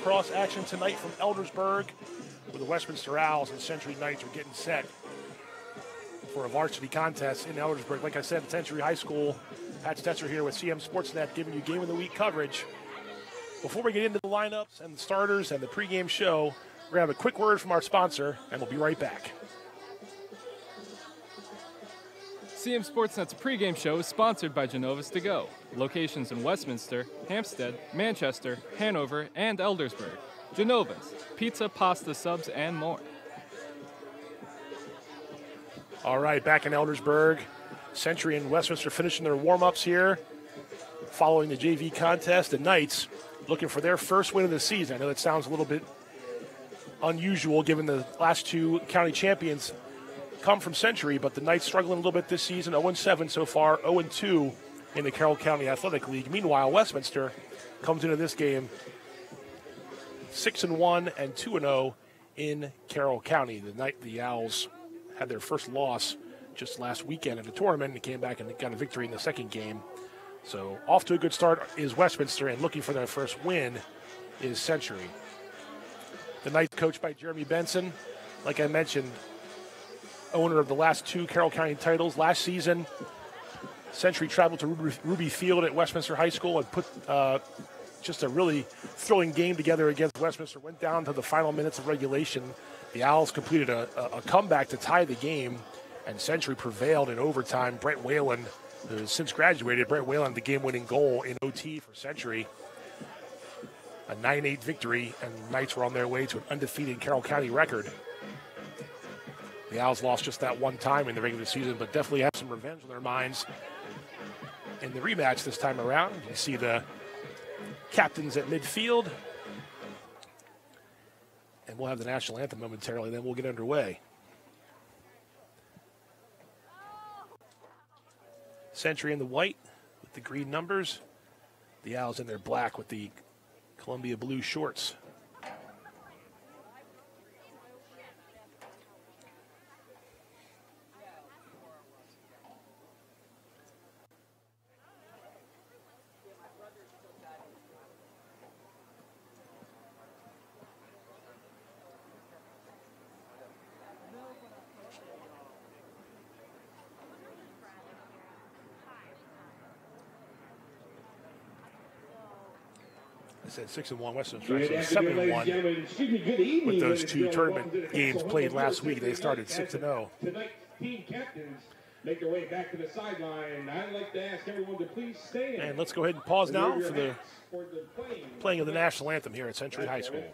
lacrosse action tonight from Eldersburg, where the Westminster Owls and Century Knights are getting set for a varsity contest in Eldersburg. Like I said, at Century High School, Pat Stetzer here with CMSportsNet giving you Game of the Week coverage. Before we get into the lineups and the starters and the pregame show, we're going to have a quick word from our sponsor, and we'll be right back. CMSportsNet's pregame show is sponsored by Genova's To Go. Locations in Westminster, Hampstead, Manchester, Hanover, and Eldersburg. Genova's, pizza, pasta, subs, and more. All right, back in Eldersburg. Century and Westminster finishing their warm-ups here following the JV contest. The Knights looking for their first win of the season. I know that sounds a little bit unusual given the last two county champions come from Century, but the Knights struggling a little bit this season, 0-7 so far, 0-2 in the Carroll County Athletic League. Meanwhile, Westminster comes into this game 6-1 and 2-0 in Carroll County. The Owls had their first loss just last weekend in the tournament and came back and got a victory in the second game. So off to a good start is Westminster, and looking for their first win is Century. The Knights coached by Jeremy Benson. Like I mentioned, owner of the last two Carroll County titles. Last season, Century traveled to Ruby Field at Westminster High School and put just a really thrilling game together against Westminster. Went down to the final minutes of regulation. The Owls completed a comeback to tie the game, and Century prevailed in overtime. Brent Whalen, who has since graduated, the game-winning goal in OT for Century. A 9-8 victory, and the Knights were on their way to an undefeated Carroll County record. The Owls lost just that one time in the regular season, but definitely have some revenge on their minds in the rematch this time around. You see the captains at midfield. And we'll have the national anthem momentarily, then we'll get underway. Century in the white with the green numbers. The Owls in their black with the Columbia blue shorts. I said 6-1, Westminster actually 7-1 with those two tournament games played last week. They started 6-0. Tonight's team captains make their way back to the sideline. I'd like to ask everyone to please stand. And let's go ahead and pause now for the playing of the national anthem here at Century High School.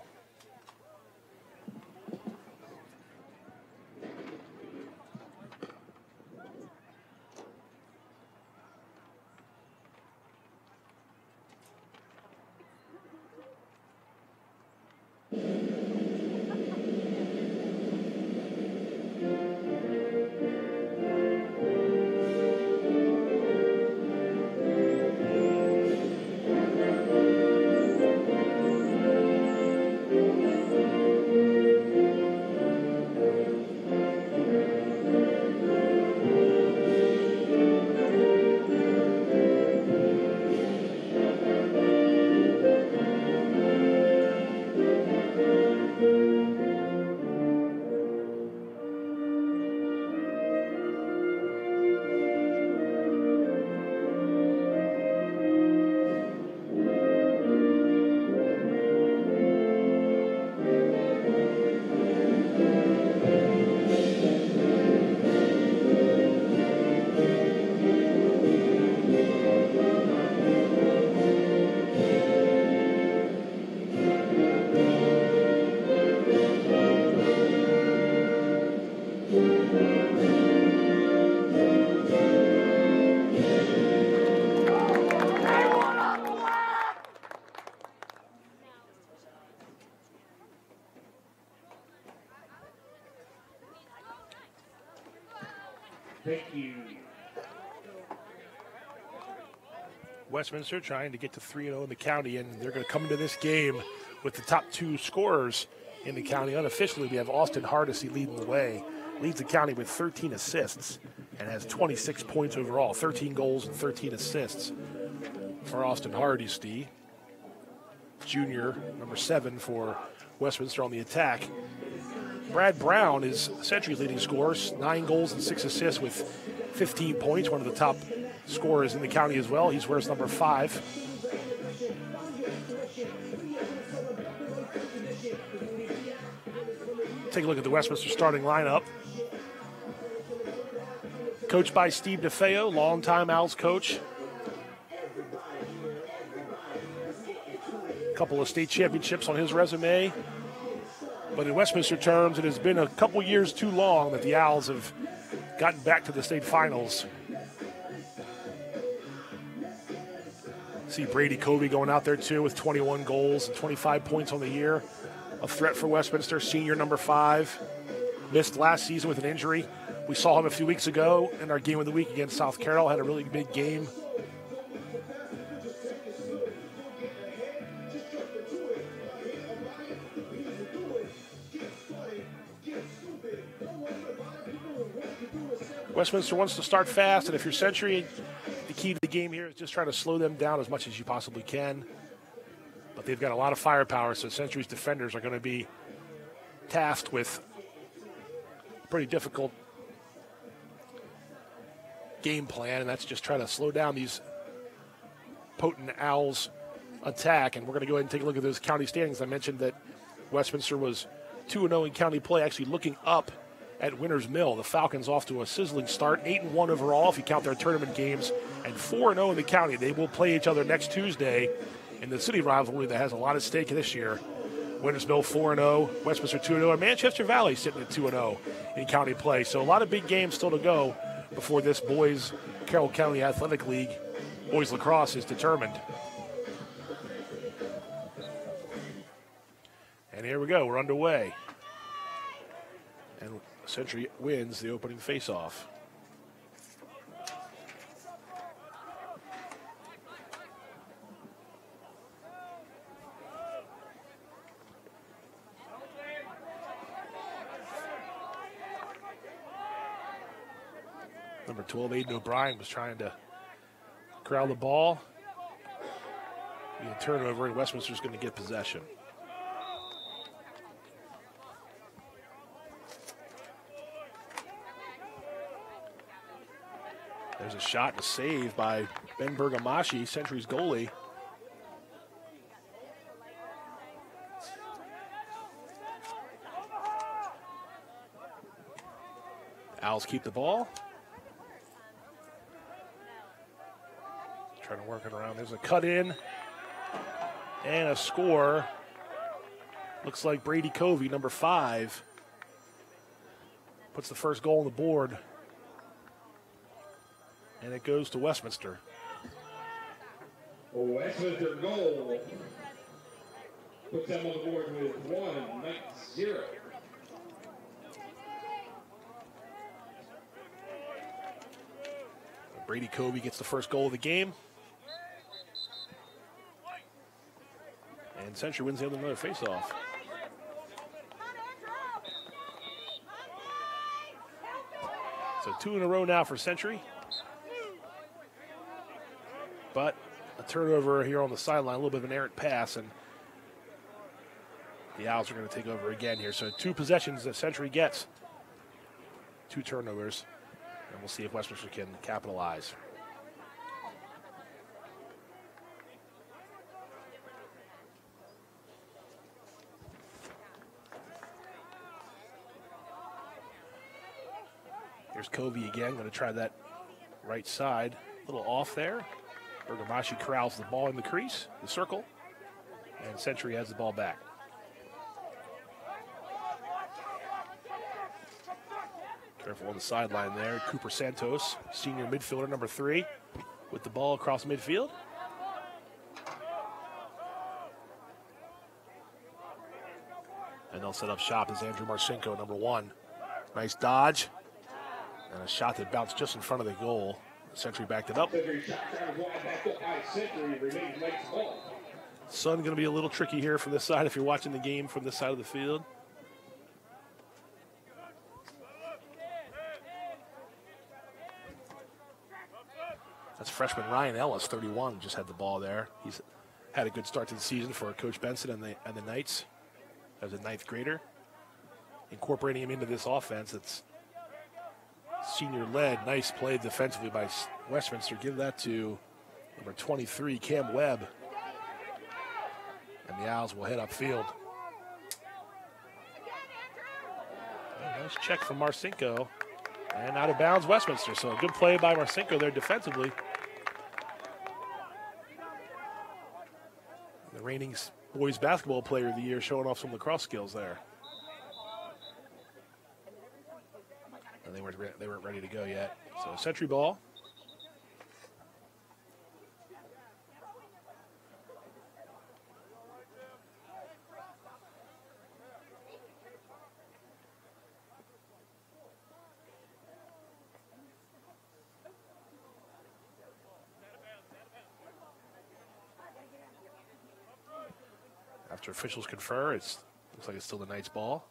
Thank you. Westminster trying to get to 3-0 in the county, and they're going to come into this game with the top two scorers in the county. Unofficially, we have Austin Hardesty leading the way. Leads the county with 13 assists and has 26 points overall, 13 goals and 13 assists for Austin Hardesty. junior, number 7 for Westminster on the attack. Brad Brown is Century's leading scorer, 9 goals and 6 assists with 15 points, one of the top scorers in the county as well. He wears number 5. Take a look at the Westminster starting lineup. Coached by Steve DeFeo, longtime Owls coach. A couple of state championships on his resume. But in Westminster terms, it has been a couple years too long that the Owls have gotten back to the state finals. See Brady Covey going out there too with 21 goals and 25 points on the year. A threat for Westminster, senior number 5. Missed last season with an injury. We saw him a few weeks ago in our game of the week against South Carroll. Had a really big game. Westminster wants to start fast, and if you're Century, the key to the game here is just trying to slow them down as much as you possibly can. But they've got a lot of firepower, so Century's defenders are going to be tasked with a pretty difficult game plan, and that's just trying to slow down these potent Owls attack. And we're going to go ahead and take a look at those county standings. I mentioned that Westminster was 2-0 in county play, actually looking up at Winters Mill. The Falcons off to a sizzling start, 8-1 overall if you count their tournament games, and 4-0 in the county. They will play each other next Tuesday in the city rivalry that has a lot at stake this year. Winters Mill 4-0, Westminster 2-0, and Manchester Valley sitting at 2-0 in county play. So a lot of big games still to go before this boys Carroll County Athletic League boys lacrosse is determined. And here we go, we're underway. And Century wins the opening face-off. Number 12, Aiden O'Brien, was trying to corral the ball. A turnover, and Westminster's going to get possession. There's a shot and a save by Ben Bergamashi, Century's goalie. Owls keep the ball. Trying to work it around. There's a cut in and a score. Looks like Brady Covey, number 5, puts the first goal on the board. And it goes to Westminster. Westminster goal puts them on the board with 1-0. Brady Covey gets the first goal of the game. And Century wins another faceoff. So 2 in a row now for Century. But a turnover here on the sideline, a little bit of an errant pass, and the Owls are going to take over again here. So 2 possessions that Century gets, 2 turnovers, and we'll see if Westminster can capitalize. Here's Covey again, going to try that right side. A little off there. Bergamashi corrals the ball in the crease, the circle, and Century has the ball back. Careful on the sideline there. Cooper Santos, senior midfielder, number 3, with the ball across midfield. And they'll set up shop as Andrew Marcinko, number 1. Nice dodge. And a shot that bounced just in front of the goal. Century backed it up. Sun going to be a little tricky here from this side if you're watching the game from this side of the field. That's freshman Ryan Ellis, 31, just had the ball there. He's had a good start to the season for Coach Benson and the Knights as a 9th grader. Incorporating him into this offense, it's senior-led. Nice play defensively by Westminster. Give that to number 23, Cam Webb. And the Owls will head upfield. Nice check from Marcinko. And out of bounds, Westminster. So a good play by Marcinko there defensively. The reigning boys basketball player of the year showing off some lacrosse skills there. And they weren't ready to go yet. So Century ball. After officials confer, it looks like it's still the Knights' ball.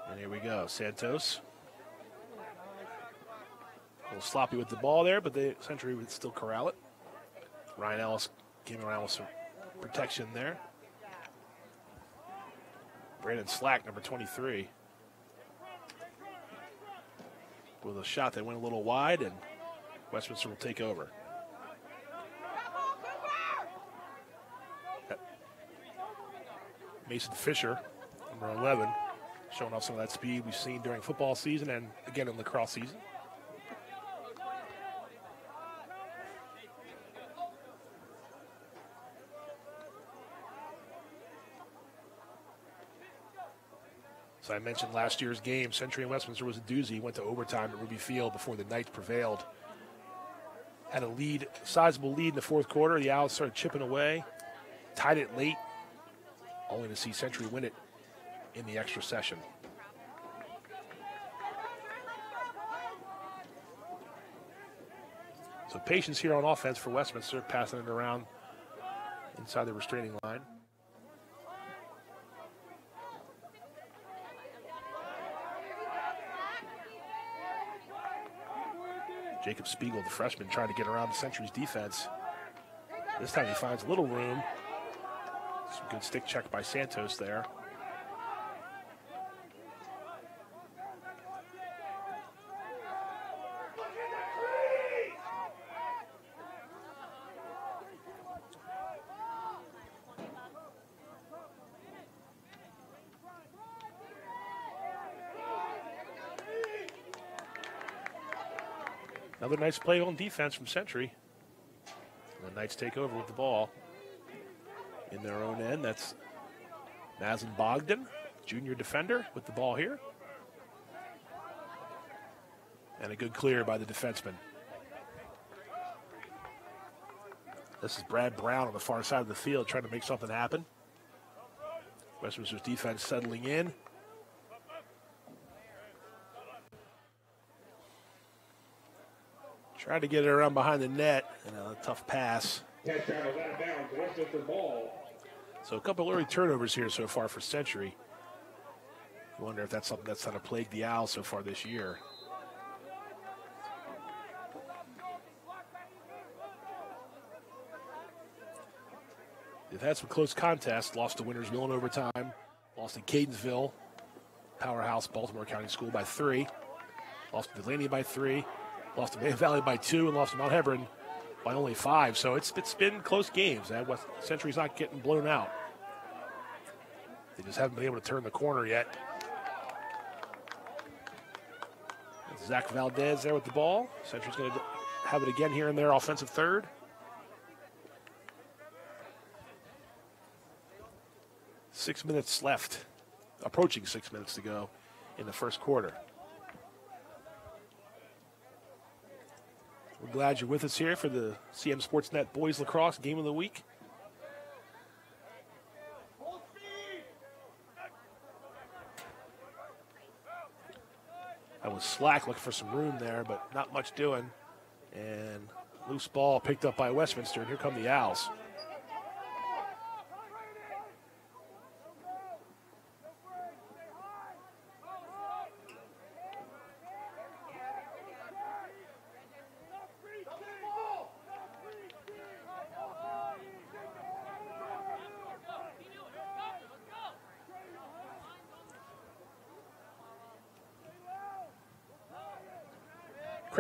And here we go, Santos. A little sloppy with the ball there, but the Century would still corral it. Ryan Ellis came around with some protection there. Brandon Slack, number 23. With a shot that went a little wide, and Westminster will take over. Mason Fisher, number 11, showing off some of that speed we've seen during football season and again in lacrosse season. So I mentioned last year's game, Century and Westminster was a doozy. Went to overtime at Ruby Field before the Knights prevailed. Had a lead, sizable lead in the fourth quarter. The Owls started chipping away, tied it late, only to see Century win it in the extra session. So patience here on offense for Westminster, passing it around inside the restraining line. Jacob Spiegel, the freshman, trying to get around the Century's defense. This time he finds a little room. Some good stick check by Santos there. Another nice play on defense from Century. And the Knights take over with the ball in their own end. That's Maslin Bogdan, junior defender, with the ball here. And a good clear by the defenseman. This is Brad Brown on the far side of the field trying to make something happen. Westminster's defense settling in. Tried to get it around behind the net, and a tough pass. So a couple early turnovers here so far for Century. I wonder if that's something that's kind of plagued the Owls so far this year. They've had some close contests, lost to Winters Mill in overtime, lost to Cadensville, powerhouse Baltimore County School by 3, lost to Delaney by 3, lost to May Valley by 2, and lost to Mount Hebron by only 5. So it's been close games. Century's not getting blown out. They just haven't been able to turn the corner yet. Zach Valdez there with the ball. Century's going to have it again here in their offensive third. Six minutes left, approaching 6 minutes to go in the first quarter. We're glad you're with us here for the CMSportsNet Boys Lacrosse Game of the Week. That was Slack looking for some room there, but not much doing. And loose ball picked up by Westminster, and here come the Owls.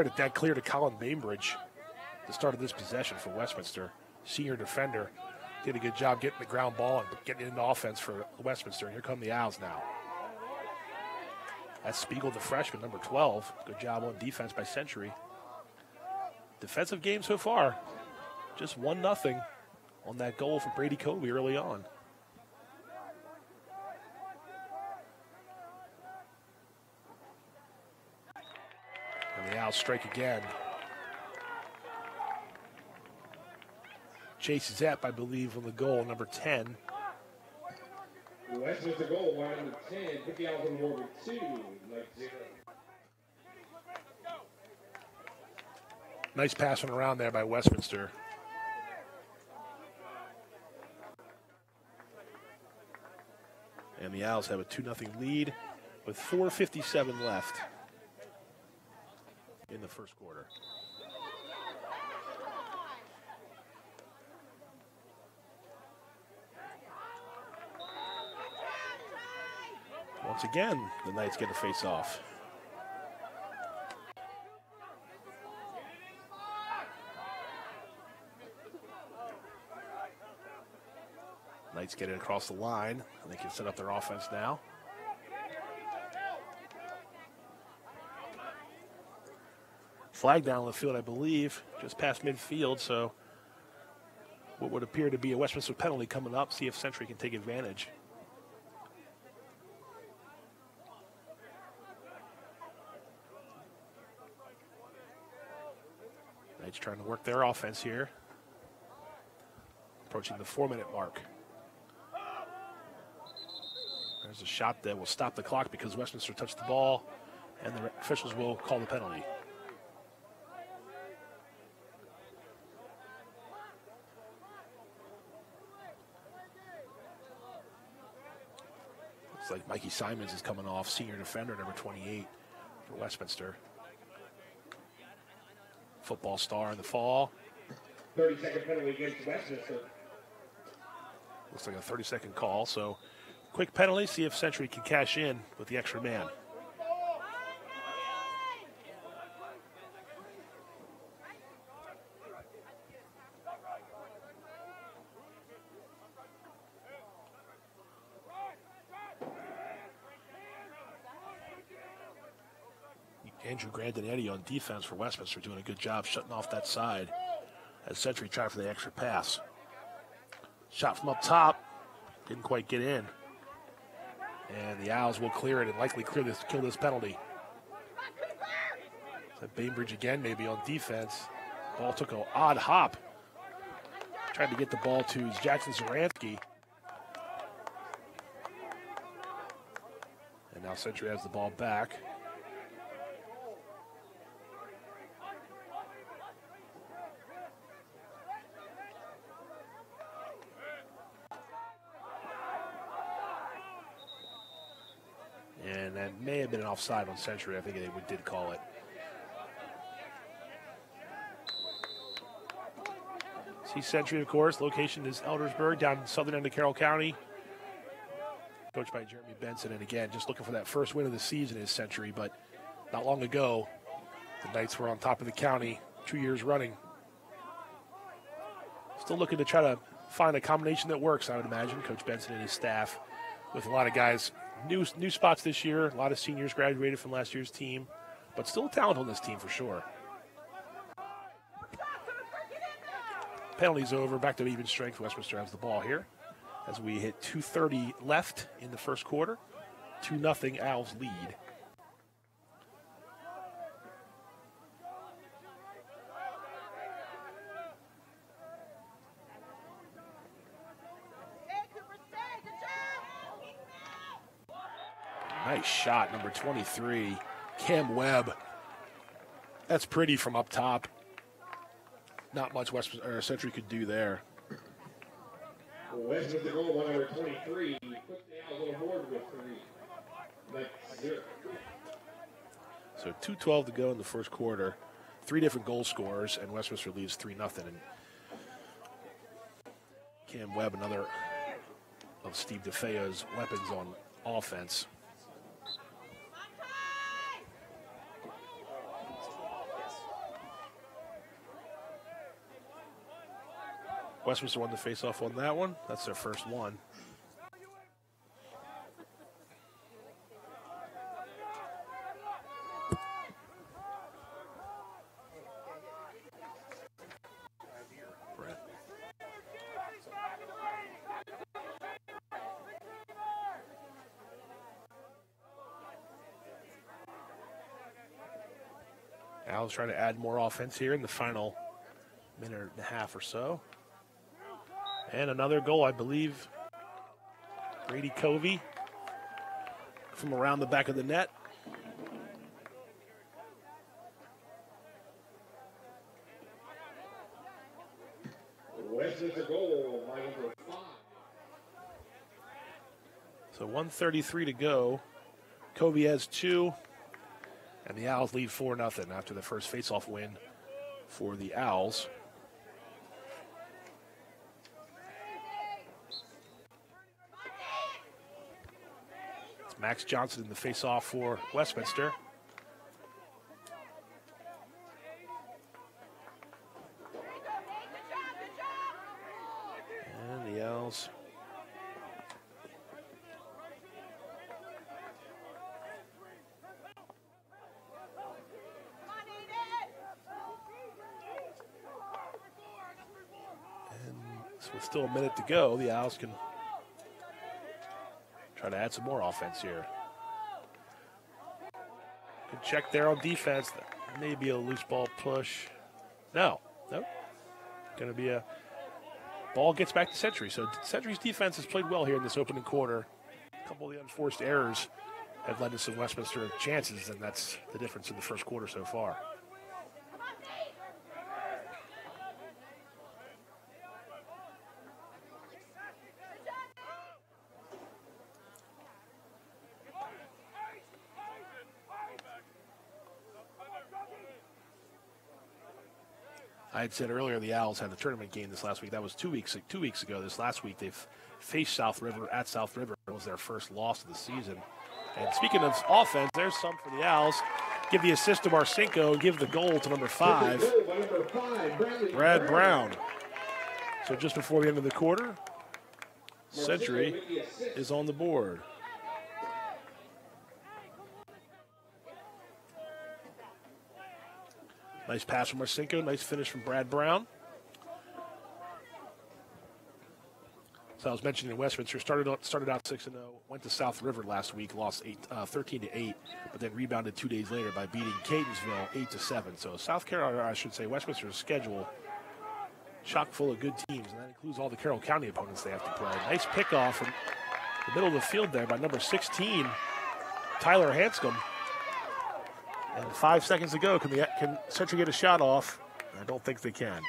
credit that clear to Colin Bainbridge, the start of this possession for Westminster. Senior defender did a good job getting the ground ball and getting into offense for Westminster. And here come the Owls now. That's Spiegel, the freshman, number 12. Good job on defense by Century. Defensive game so far. Just 1-0 on that goal from Brady Colby early on. And the Owls strike again. Chase Zepp, I believe, on the goal, number 10. Westminster goal, number 10. Put the Owls on board with 2. Nice passing around there by Westminster. And the Owls have a 2-0 lead with 4:57 left in the first quarter. Once again, the Knights get a face-off. Knights get it across the line, and they can set up their offense now. Flag down the field, I believe, just past midfield, so what would appear to be a Westminster penalty coming up. See if Century can take advantage. Knights trying to work their offense here. Approaching the 4-minute mark. There's a shot that will stop the clock because Westminster touched the ball, and the officials will call the penalty. Looks like Mikey Simons is coming off, senior defender, number 28 for Westminster. Football star in the fall. 30-second penalty against Westminster. Looks like a 30-second call, so quick penalty, see if Century can cash in with the extra man. Andrew Grandinetti on defense for Westminster doing a good job shutting off that side as Century tried for the extra pass. Shot from up top, didn't quite get in. And the Owls will clear it and likely kill this penalty. So Bainbridge again maybe on defense. Ball took an odd hop. Tried to get the ball to Jackson Zaransky. And now Century has the ball back. And that may have been an offside on Century. I think they did call it. See Century, of course. Location is Eldersburg, down in the southern end of Carroll County. Coached by Jeremy Benson. And again, just looking for that first win of the season is Century. But not long ago, the Knights were on top of the county 2 years running. Still looking to try to find a combination that works, I would imagine. Coach Benson and his staff with a lot of guys. New spots this year. A lot of seniors graduated from last year's team, but still talent on this team for sure. Penalty's over. Back to even strength. Westminster has the ball here as we hit 2:30 left in the first quarter. 2-0 Owls lead. Nice shot, number 23, Cam Webb. That's pretty from up top. Not much Century could do there. Westminster goal, number 23. Put the Owls on board with 3. That's 0. So 2:12 to go in the first quarter. 3 different goal scorers, and Westminster leads 3-0. And Cam Webb, another of Steve DeFeo's weapons on offense. Westminster won the face-off on that one. That's their first one. Al's trying to add more offense here in the final minute and a half or so. And another goal, I believe. Brady Covey from around the back of the net. Westminster goal by number 5. So 1:33 to go. Covey has 2. And the Owls lead 4-0 after the first face-off win for the Owls. It's Max Johnson in the face-off for Westminster. And the Owls with still a minute to go, the Owls can try to add some more offense here. Good check there on defense. Maybe a loose ball push. Nope. Going to be a ball gets back to Century. So Century's defense has played well here in this opening quarter. A couple of the unforced errors have led to some Westminster chances, and that's the difference in the first quarter so far. I had said earlier the Owls had a tournament game this last week. That was 2 weeks ago. This last week they've faced South River at South River. It was their first loss of the season. And speaking of offense, there's some for the Owls. Give the assist to Marcinko and give the goal to number 5, Brad Brown. So just before the end of the quarter, Century is on the board. Nice pass from Marcinko. Nice finish from Brad Brown. So I was mentioning Westminster started out 6-0, went to South River last week, lost 13-8, but then rebounded 2 days later by beating Catonsville 8-7. So South Carolina, I should say, Westminster's schedule chock full of good teams, and that includes all the Carroll County opponents they have to play. Nice pickoff from the middle of the field there by number 16, Tyler Hanscom. And 5 seconds to go. Can Century get a shot off? I don't think they can.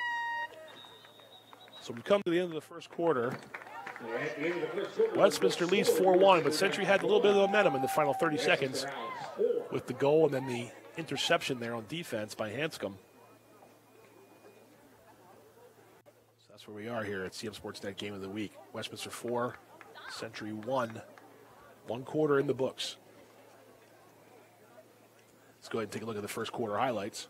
So we come to the end of the first quarter. Westminster leads 4-1, but Century had a little bit of momentum in the final 30 seconds with the goal and then the interception there on defense by Hanscom. So that's where we are here at CMSportsNet Game of the Week. Westminster 4, Century 1. 1 quarter in the books. Let's go ahead and take a look at the first quarter highlights.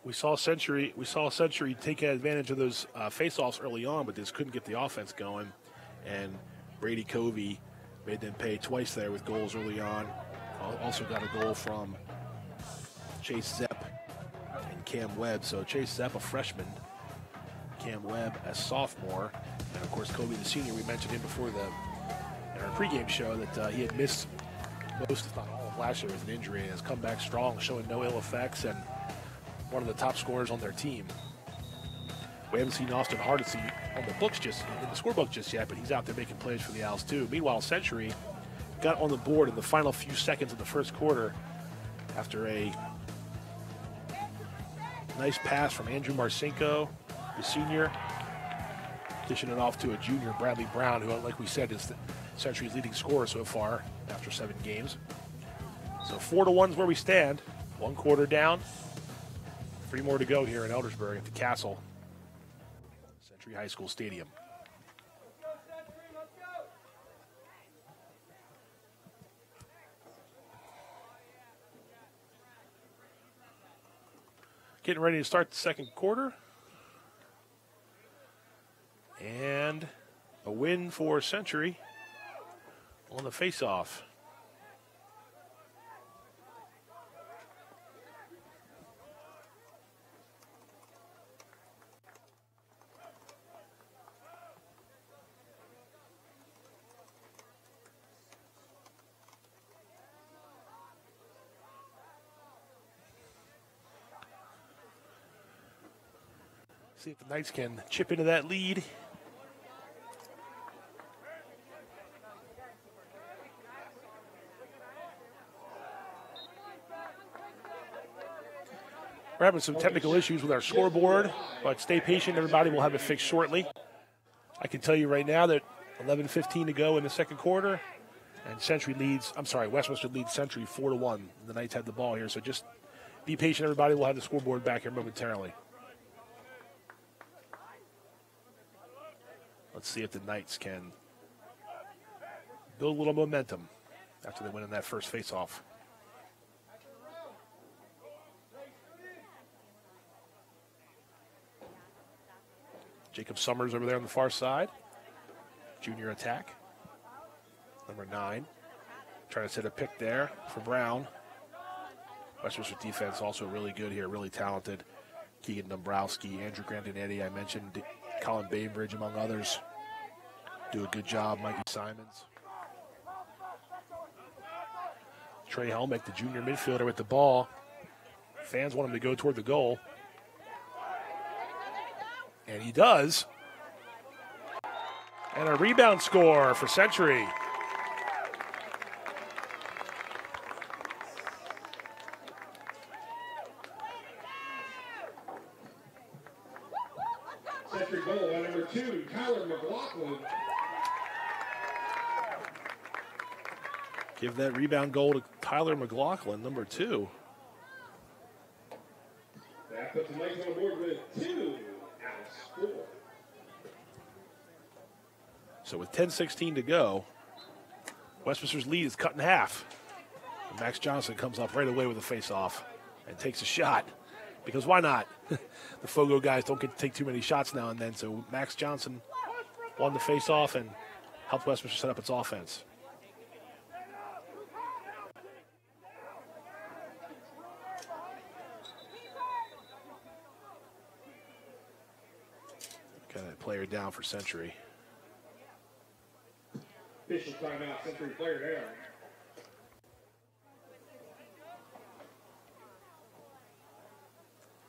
We saw Century take advantage of those face-offs early on, but just couldn't get the offense going. And Brady Covey made them pay twice there with goals early on. Also got a goal from Chase Zepp and Cam Webb. So Chase Zepp, a freshman, Cam Webb, a sophomore, and of course Covey, the senior. We mentioned him before in our pregame show that he had missed most, if not all, of last year with an injury, and has come back strong, showing no ill effects, and one of the top scorers on their team. We haven't seen Austin Hardesty on the books in the scorebook just yet, but he's out there making plays for the Owls too. Meanwhile, Century got on the board in the final few seconds of the first quarter after a nice pass from Andrew Marcinko, the senior, dishing it off to a junior, Bradley Brown, who, like we said, is the Century's leading scorer so far after 7 games. So 4-1 is where we stand. 1 quarter down. 3 more to go here in Eldersburg at the Castle Century High School Stadium. Getting ready to start the second quarter. And a win for Century on the faceoff. See if the Knights can chip into that lead. We're having some technical issues with our scoreboard, but stay patient. Everybody will have it fixed shortly. I can tell you right now that 11:15 to go in the second quarter, and Westminster leads Century 4-1. The Knights have the ball here, so just be patient, everybody. We'll have the scoreboard back here momentarily. Let's see if the Knights can build a little momentum after they win in that first face-off. Jacob Summers over there on the far side. Junior attack. Number 9. Trying to set a pick there for Brown. Westminster defense also really good here, really talented. Keegan Dombrowski, Andrew Grandinetti, I mentioned Colin Bainbridge, among others. Do a good job, Mikey Simons. Trey Helmick, the junior midfielder with the ball. Fans want him to go toward the goal. And he does. And a rebound score for Century. Century goal by number 2, Tyler McLaughlin. Give that rebound goal to Tyler McLaughlin, number 2. That puts the Knights on the board with 2 out of 4. So with 10:16 to go, Westminster's lead is cut in half. And Max Johnson comes up right away with a face-off and takes a shot. Because why not? The Fogo guys don't get to take too many shots now and then, so Max Johnson won the face-off and helped Westminster set up its offense. Got a player down for Century. Official timeout, Century player down.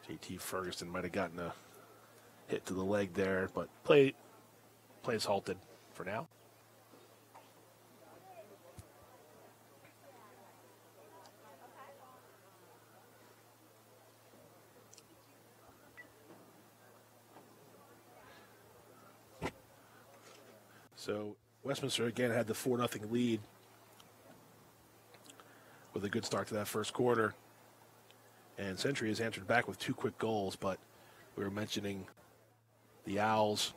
JT Ferguson might have gotten a hit to the leg there, but play is halted for now. So Westminster again had the 4-0 lead with a good start to that first quarter. And Century has answered back with 2 quick goals, but we were mentioning the Owls'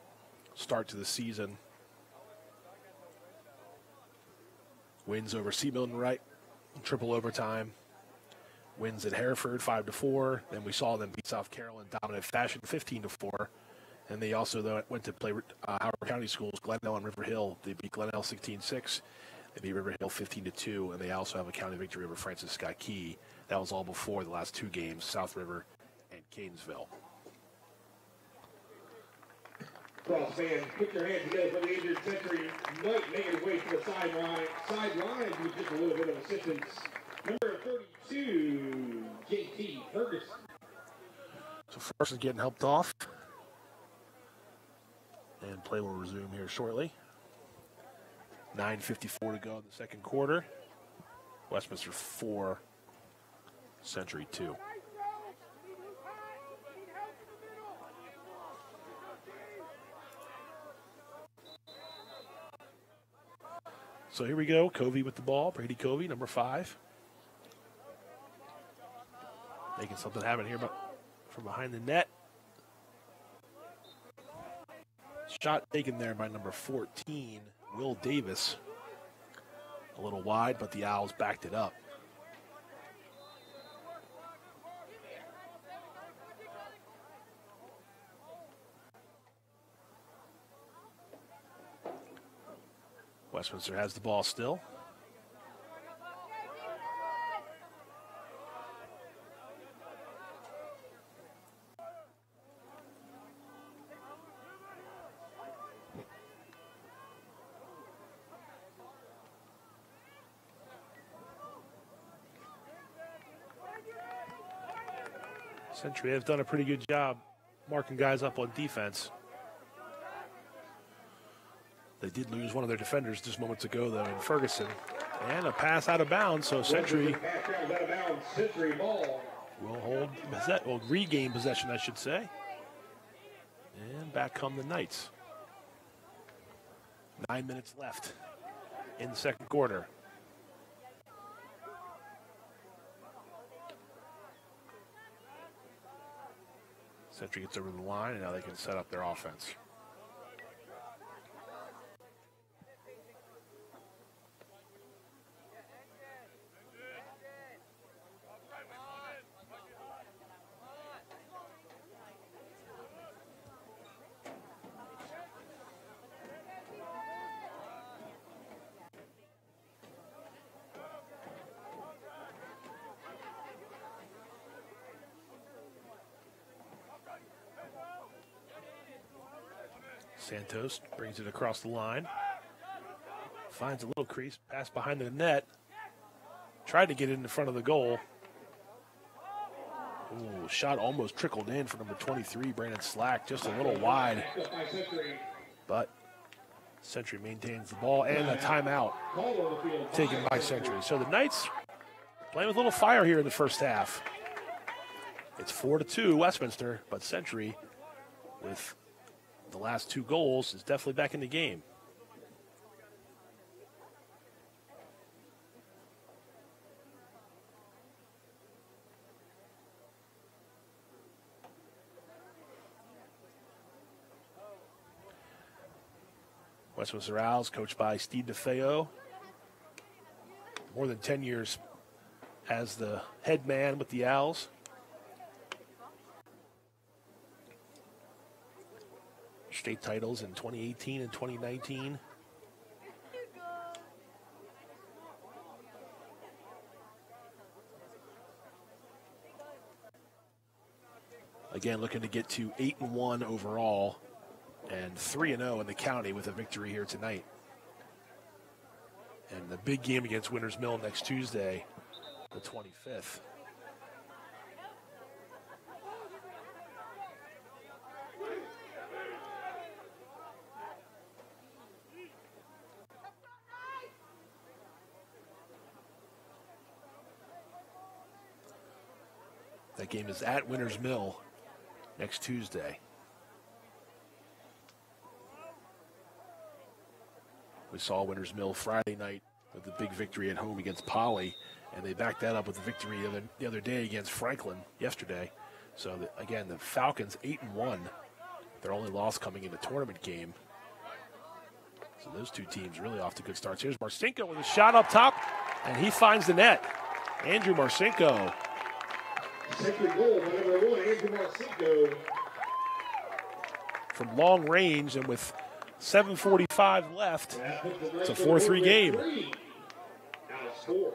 start to the season. Wins over Sea Milton Wright, triple overtime. Wins at Hereford 5-4. Then we saw them beat South Carroll in dominant fashion 15-4. And they also went to play Howard County schools, Glendale and River Hill. They beat Glendale 16-6. They beat River Hill 15-2. And they also have a county victory over Francis Scott Key. That was all before the last 2 games, South River and Catonsville. Cross fans, put your hands together for the injured Century. Knight making his way to the sideline with just a little bit of assistance. Number 32, JT Ferguson. So Ferguson's getting helped off. And play will resume here shortly. 9:54 to go in the second quarter. Westminster 4, Century 2. So here we go. Covey with the ball. Brady Covey, number 5. Making something happen here from from behind the net. Shot taken there by number 14, Will Davis. A little wide, but the Owls backed it up. Westminster has the ball still. Century have done a pretty good job marking guys up on defense. They did lose one of their defenders just moments ago, though, in Ferguson. And a pass out of bounds, so Century will regain possession, I should say. And back come the Knights. 9 minutes left in the second quarter. Century gets over the line, and now they can set up their offense. Santos brings it across the line. Finds a little crease, pass behind the net. Tried to get it in front of the goal. Ooh, shot almost trickled in for number 23, Brandon Slack, just a little wide. But Century maintains the ball, and a timeout taken by Century. So the Knights playing with a little fire here in the first half. It's 4-2 Westminster, but Century with the last two goals is definitely back in the game. Westminster Owls, coached by Steve DeFeo. More than 10 years as the head man with the Owls. State titles in 2018 and 2019. Again, looking to get to 8-1 overall and 3-0 in the county with a victory here tonight. And the big game against Winters Mill next Tuesday, the 25th. That game is at Winters Mill next Tuesday. We saw Winters Mill Friday night with the big victory at home against Poly, and they backed that up with a victory the other day against Franklin yesterday. So, again, the Falcons 8-1, their only loss coming in the tournament game. So those two teams really off to good starts. Here's Marcinko with a shot up top, and he finds the net. Andrew Marcinko. Second goal, number 1, Andrew Marcinko. From long range and with 7:45 left, it's a 4-3 game. Now score.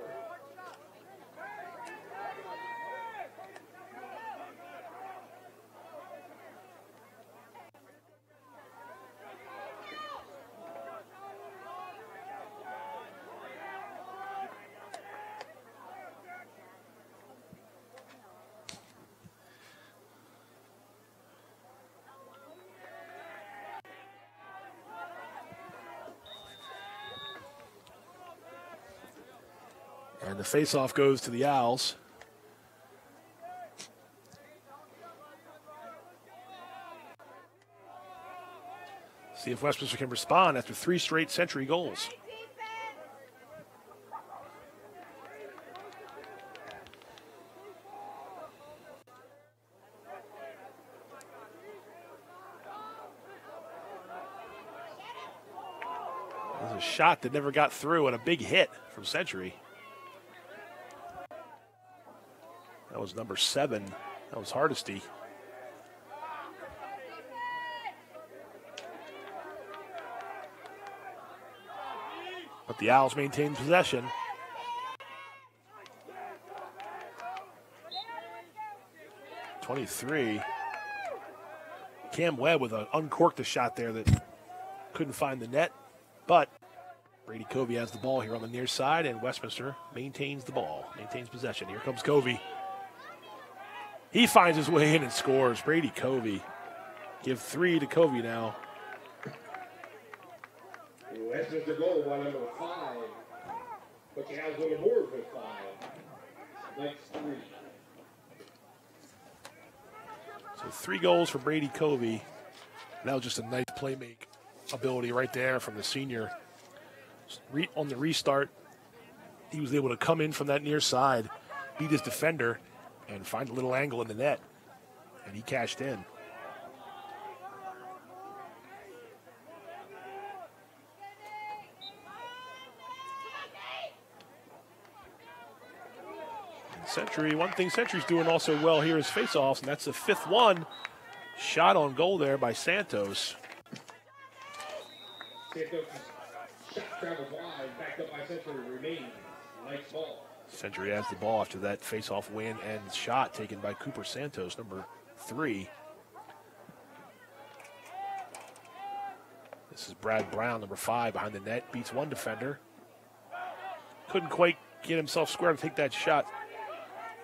And the faceoff goes to the Owls. See if Westminster can respond after 3 straight Century goals. A shot that never got through and a big hit from Century. That was number 7. That was Hardesty. But the Owls maintain possession. .23. Cam Webb with an uncorked a shot there that couldn't find the net. But Brady Covey has the ball here on the near side, and Westminster maintains the ball, maintains possession. Here comes Covey. He finds his way in and scores. Brady Covey. Give 3 to Covey now. Westminster goal by number 5. But you have on the board with 5. Next 3. So 3 goals for Brady Covey. That was just a nice playmake ability right there from the senior. On the restart, he was able to come in from that near side, beat his defender, and find a little angle in the net. And he cashed in. Century, one thing Century's doing also well here is face-offs, and that's the 5th one. Shot on goal there by Santos. Santos' shot travels wide, backed up by Century, remains. Nice ball. Century has the ball after that face-off win and shot taken by Cooper Santos, number 3. This is Brad Brown, number 5, behind the net, beats one defender. Couldn't quite get himself square to take that shot.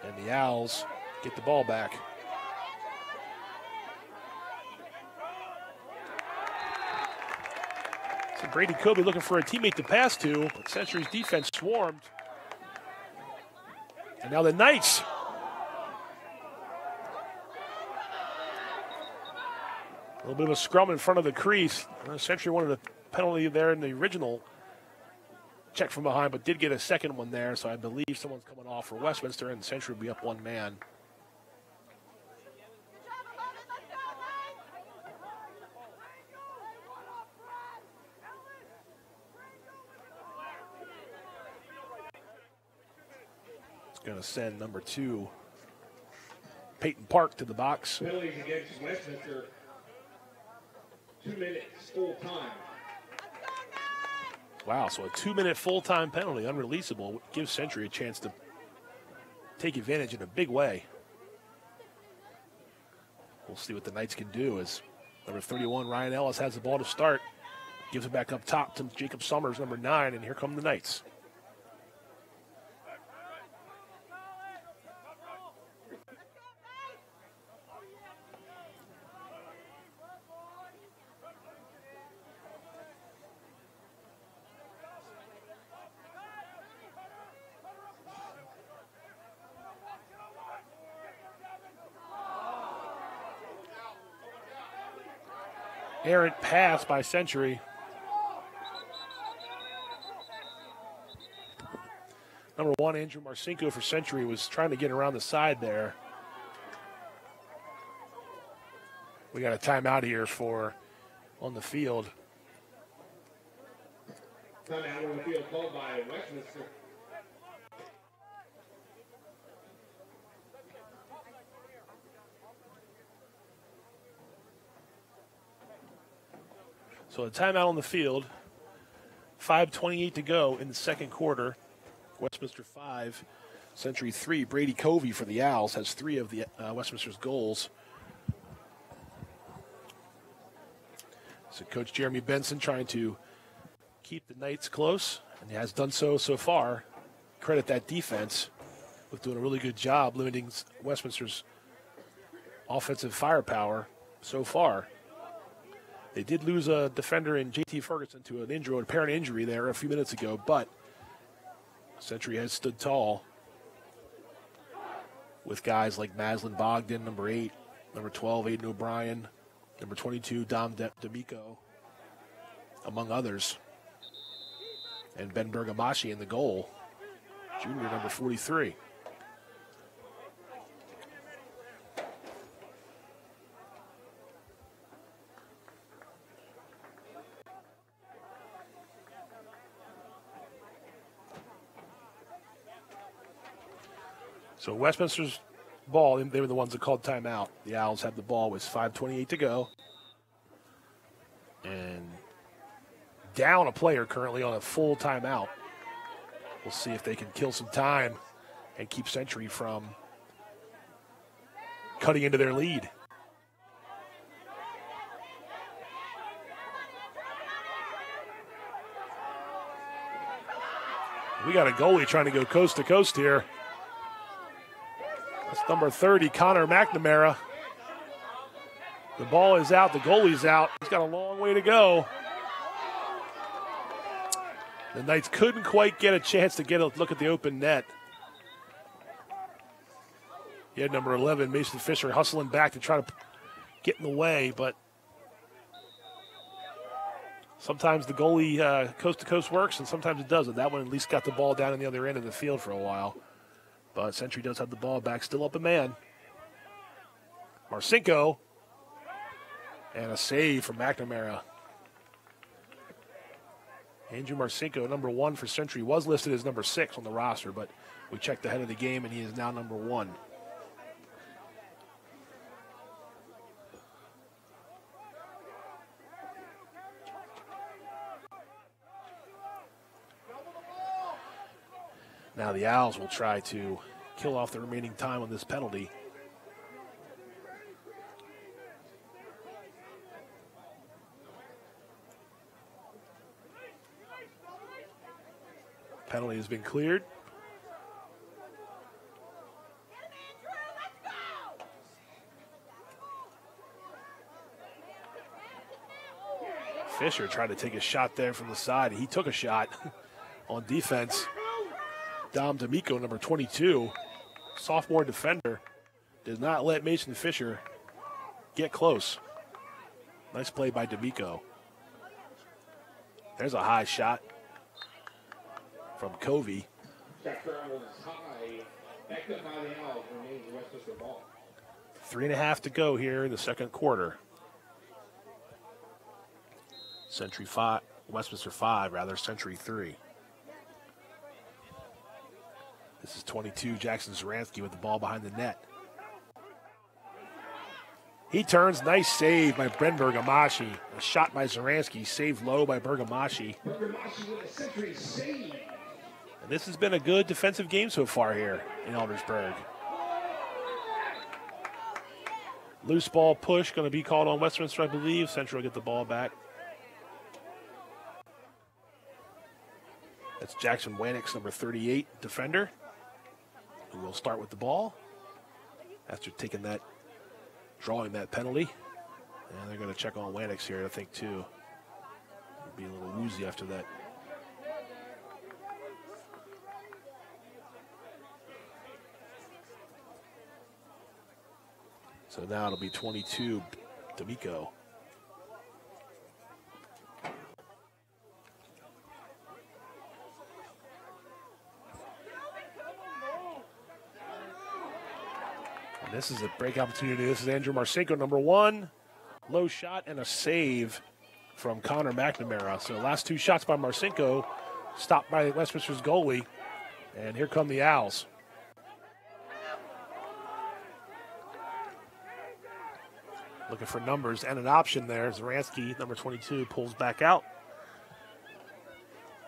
And the Owls get the ball back. So Brady Covey looking for a teammate to pass to, but Century's defense swarmed. And now the Knights. A little bit of a scrum in front of the crease. Century wanted a penalty there in the original check from behind, but did get a second one there, so I believe someone's coming off for Westminster, and Century will be up 1 man. It's going to send number 2, Peyton Park, to the box. Penalties against Westminster. 2 minutes, full time. Wow, so a 2-minute full-time penalty, unreleasable, gives Century a chance to take advantage in a big way. We'll see what the Knights can do as number 31, Ryan Ellis, has the ball to start. Gives it back up top to Jacob Summers, number 9, and here come the Knights. Errant pass by Century. Number 1, Andrew Marcinko for Century, was trying to get around the side there. We got a timeout here for on the field. Timeout on the field called by Westminster. So a timeout on the field. 5:28 to go in the second quarter. Westminster 5, Century 3. Brady Covey for the Owls has 3 of the Westminster's goals. So Coach Jeremy Benson trying to keep the Knights close, and he has done so far. Credit that defense with doing a really good job limiting Westminster's offensive firepower so far. They did lose a defender in J.T. Ferguson to an apparent injury there a few minutes ago, but Century has stood tall with guys like Maslin Bogdan, number 8, number 12, Aiden O'Brien, number 22, Dom D'Amico, among others. And Ben Bergamashi in the goal, junior, number 43. So Westminster's ball, they were the ones that called timeout. The Owls had the ball with 5:28 to go. And down a player currently on a full timeout. We'll see if they can kill some time and keep Century from cutting into their lead. We got a goalie trying to go coast to coast here. That's number 30, Connor McNamara. The ball is out, the goalie's out. He's got a long way to go. The Knights couldn't quite get a chance to get a look at the open net. He had number 11, Mason Fisher, hustling back to try to get in the way, but sometimes the goalie coast to coast works and sometimes it doesn't. That one at least got the ball down in the other end of the field for a while. But Century does have the ball back, still up a man. Marcinko, and a save from McNamara. Andrew Marcinko, number 1 for Century, was listed as number 6 on the roster, but we checked ahead of the game and he is now number 1. Now the Owls will try to kill off the remaining time on this penalty. Penalty has been cleared. Fisher tried to take a shot there from the side. He took a shot on defense. Dom D'Amico, number 22, sophomore defender, does not let Mason Fisher get close. Nice play by D'Amico. There's a high shot from Covey. 3.5 to go here in the second quarter. Westminster 5, Century 3. This is 22, Jackson Zaransky with the ball behind the net. He turns, nice save by Bren Bergamashi. A shot by Zaransky, saved low by Bergamashi. And this has been a good defensive game so far here in Eldersburg. Loose ball push going to be called on Westminster, I believe. Central will get the ball back. That's Jackson Wannix, number 38, defender, who will start with the ball after drawing that penalty. And they're going to check on Wannix here, I think, too. Be a little woozy after that. So now it'll be 22, D'Amico. This is a break opportunity. This is Andrew Marcinko, number 1. Low shot and a save from Connor McNamara. So the last 2 shots by Marcinko stopped by Westminster's goalie. And here come the Owls. Looking for numbers and an option there. Zaransky, number 22, pulls back out.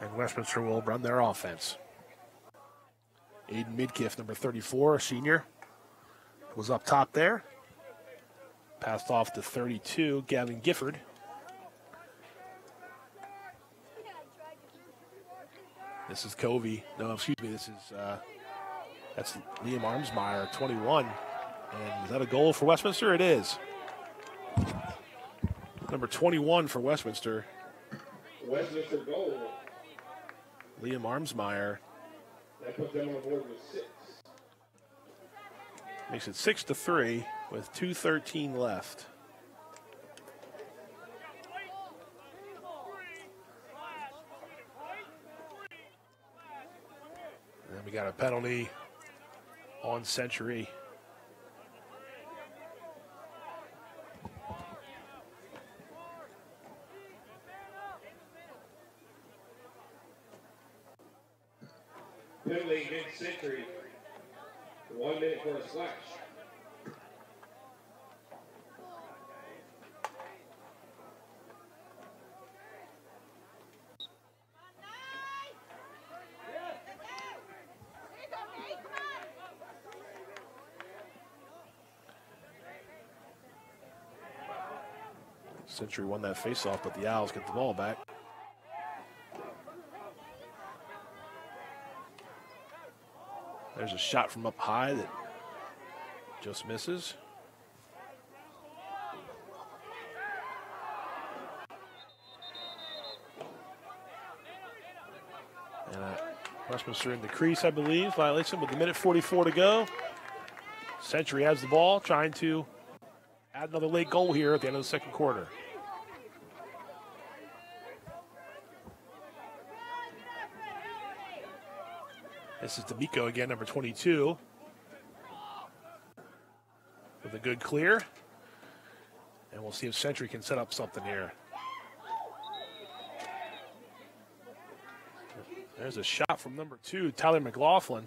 And Westminster will run their offense. Aiden Midkiff, number 34, a senior, was up top there. Passed off to 32, Gavin Gifford. This is Covey. No, excuse me, that's Liam Armsmeyer, 21. And is that a goal for Westminster? It is. Number 21 for Westminster. Westminster goal. Liam Armsmeyer. That puts them on board with 6. Makes it 6-3 with 2:13 left. And then we got a penalty on Century. Penalty against Century. 1 minute for a slash. Century won that faceoff, but the Owls get the ball back. There's a shot from up high that just misses. And Westminster in the crease, I believe. Violation with a minute 44 to go. Century has the ball, trying to add another late goal here at the end of the second quarter. This is D'Amico again, number 22. With a good clear. And we'll see if Century can set up something here. There's a shot from number 2, Tyler McLaughlin.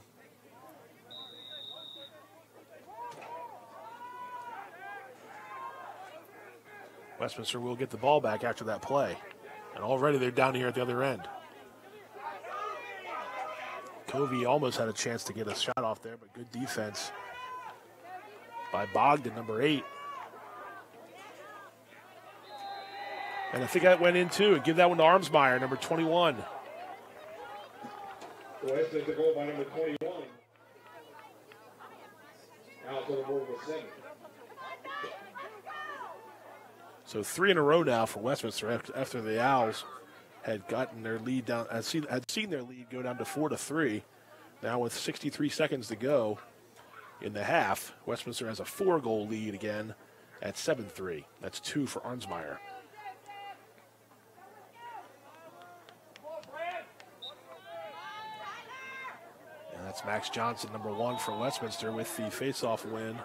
Westminster will get the ball back after that play. And already they're down here at the other end. Covey almost had a chance to get a shot off there, but good defense by Bogdan, number 8. And I think that went in too. And give that one to Armsmeyer, number 21. West is the goal by number 21. Out to the board with 7. So 3 in a row now for Westminster after the Owls had gotten their lead down, had seen their lead go down to 4-3. Now with 63 seconds to go in the half, Westminster has a 4-goal lead again at 7-3. That's 2 for Arnsmeyer. And that's Max Johnson, number 1 for Westminster with the faceoff win.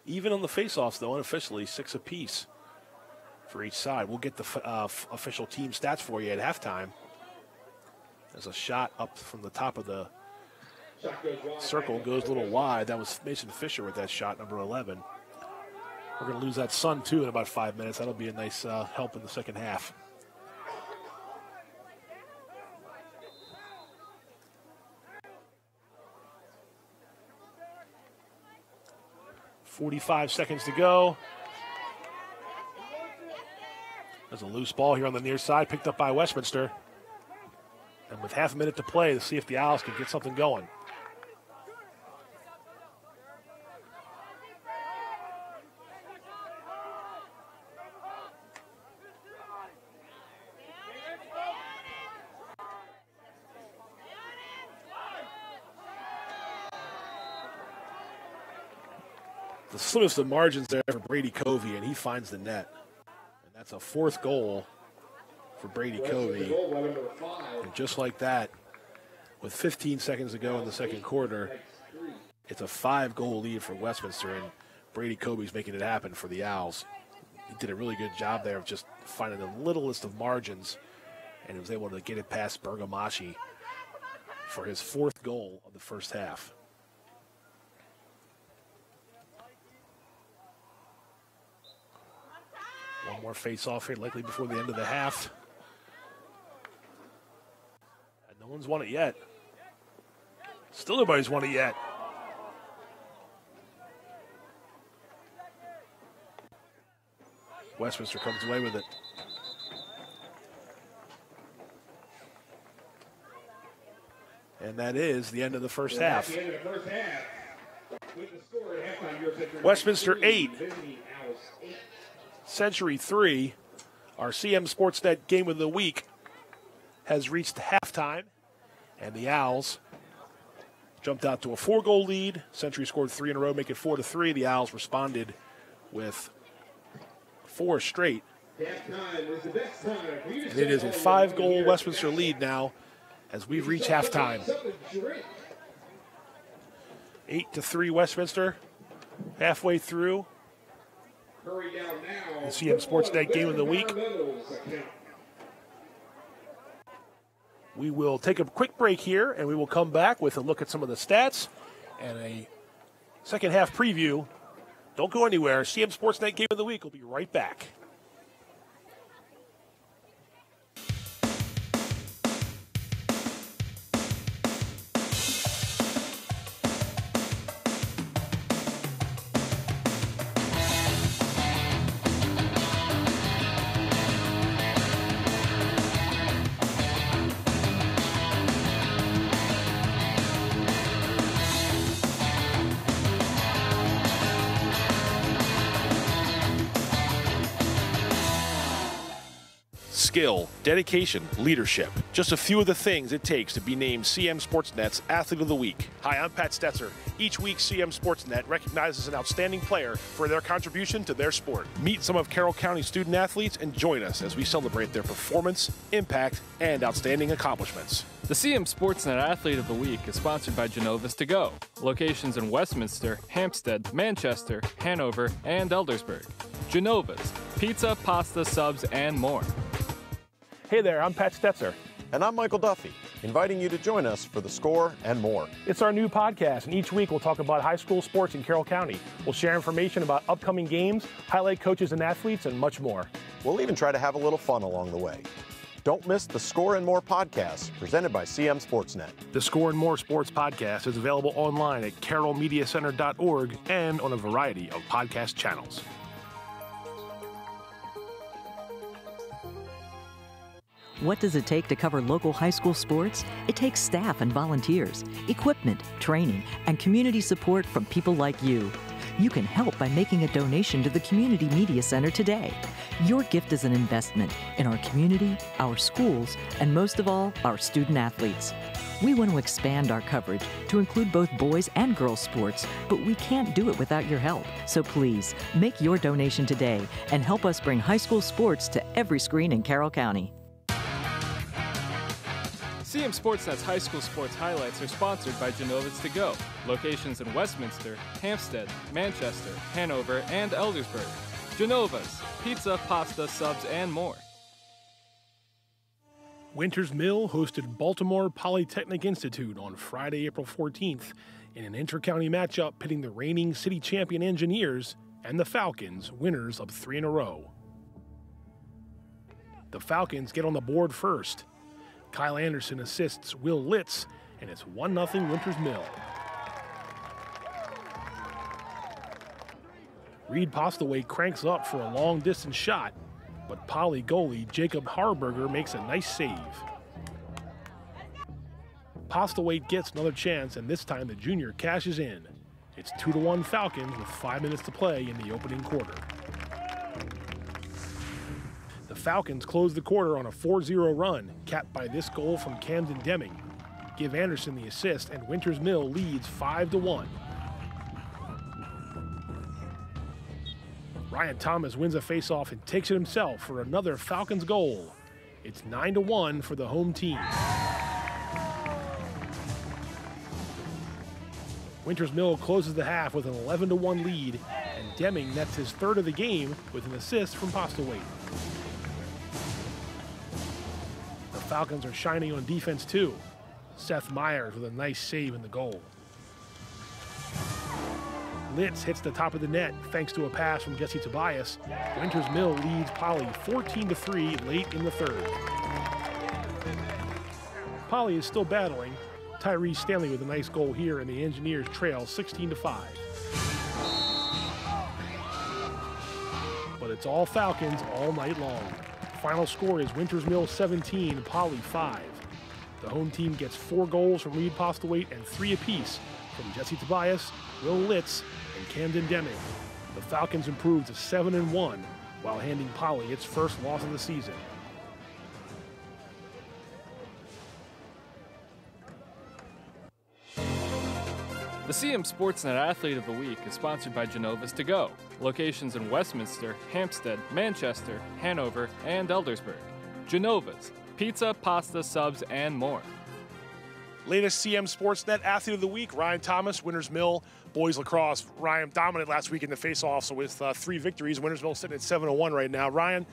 Even on the faceoffs, though, unofficially, 6 apiece for each side. We'll get the official team stats for you at halftime. There's a shot up from the top of the circle, goes a little wide. That was Mason Fisher with that shot, number 11. We're going to lose that Sun, too, in about 5 minutes. That'll be a nice help in the second half. .45 seconds to go. There's a loose ball here on the near side, picked up by Westminster. And with half a minute to play, to see if the Owls can get something going. The slimmest of margins there for Brady Covey, and he finds the net. And that's a 4th goal for Brady Covey. And just like that, with 15 seconds to go in the second quarter, it's a 5-goal lead for Westminster, and Brady Covey's making it happen for the Owls. He did a really good job there of just finding the littlest of margins, and he was able to get it past Bergamaschi for his 4th goal of the first half. One more face-off here, likely before the end of the half. And no one's won it yet. Still nobody's won it yet. Westminster comes away with it. And that is the end of the first half. Westminster 8. Century 3, our CMSportsNet game of the week, has reached halftime, and the Owls jumped out to a 4-goal lead. Century scored 3 in a row, make it 4-3. The Owls responded with 4 straight. And it is a 5-goal Westminster lead now as we've reached halftime. 8-3 Westminster, halfway through. The CMSportsNet game of the week. We will take a quick break here, and we will come back with a look at some of the stats and a second half preview. Don't go anywhere. CM Sportsnet Game of the Week will be right back. Skill, dedication, leadership. Just a few of the things it takes to be named CM Sportsnet's Athlete of the Week. Hi, I'm Pat Stetzer. Each week, CM Sportsnet recognizes an outstanding player for their contribution to their sport. Meet some of Carroll County student athletes and join us as we celebrate their performance, impact, and outstanding accomplishments. The CM Sportsnet Athlete of the Week is sponsored by Genova's To Go. Locations in Westminster, Hampstead, Manchester, Hanover, and Eldersburg. Genova's, pizza, pasta, subs, and more. Hey there, I'm Pat Stetzer. And I'm Michael Duffy, inviting you to join us for The Score and more. It's our new podcast, and each week we'll talk about high school sports in Carroll County. We'll share information about upcoming games, highlight coaches and athletes, and much more. We'll even try to have a little fun along the way. Don't miss The Score and More podcast, presented by CM Sportsnet. The Score and More Sports podcast is available online at carrollmediacenter.org and on a variety of podcast channels. What does it take to cover local high school sports? It takes staff and volunteers, equipment, training, and community support from people like you. You can help by making a donation to the Community Media Center today. Your gift is an investment in our community, our schools, and most of all, our student athletes. We want to expand our coverage to include both boys and girls sports, but we can't do it without your help. So please, make your donation today and help us bring high school sports to every screen in Carroll County. CM Sportsnet's high school sports highlights are sponsored by Genova's To Go. Locations in Westminster, Hampstead, Manchester, Hanover, and Eldersburg. Genova's, pizza, pasta, subs, and more. Winters Mill hosted Baltimore Polytechnic Institute on Friday, April 14th in an inter-county matchup pitting the reigning city champion Engineers and the Falcons, winners of 3 in a row. The Falcons get on the board first. Kyle Anderson assists Will Litz, and it's 1-0 Winters Mill. Reed Postlewaite cranks up for a long-distance shot, but Poly goalie Jacob Harburger makes a nice save. Postlewaite gets another chance, and this time the junior cashes in. It's 2-1 Falcons with 5 minutes to play in the opening quarter. The Falcons close the quarter on a 4-0 run, capped by this goal from Camden Deming. Give Anderson the assist, and Winters Mill leads 5-1. Ryan Thomas wins a faceoff and takes it himself for another Falcons goal. It's 9-1 for the home team. Winters Mill closes the half with an 11-1 lead, and Deming nets his third of the game with an assist from Postlewaite. The Falcons are shining on defense too. Seth Myers with a nice save in the goal. Litz hits the top of the net thanks to a pass from Jesse Tobias. Winters Mill leads Poly 14-3 late in the third. Poly is still battling. Tyrese Stanley with a nice goal here, and the Engineers trail 16-5. But it's all Falcons all night long. Final score is Winters Mill 17, Poly 5. The home team gets 4 goals from Reed Postlewaite and 3 apiece from Jesse Tobias, Will Litz, and Camden Deming. The Falcons improve to 7-1 while handing Poly its first loss of the season. The CM Sportsnet Athlete of the Week is sponsored by Genova's To Go. Locations in Westminster, Hampstead, Manchester, Hanover, and Eldersburg. Genova's, pizza, pasta, subs, and more. Latest CM Sportsnet Athlete of the Week, Ryan Thomas, Winters Mill, boys lacrosse. Ryan dominant last week in the face-off, so with 3 victories, Winters Mill sitting at 7-1 right now. Ryan,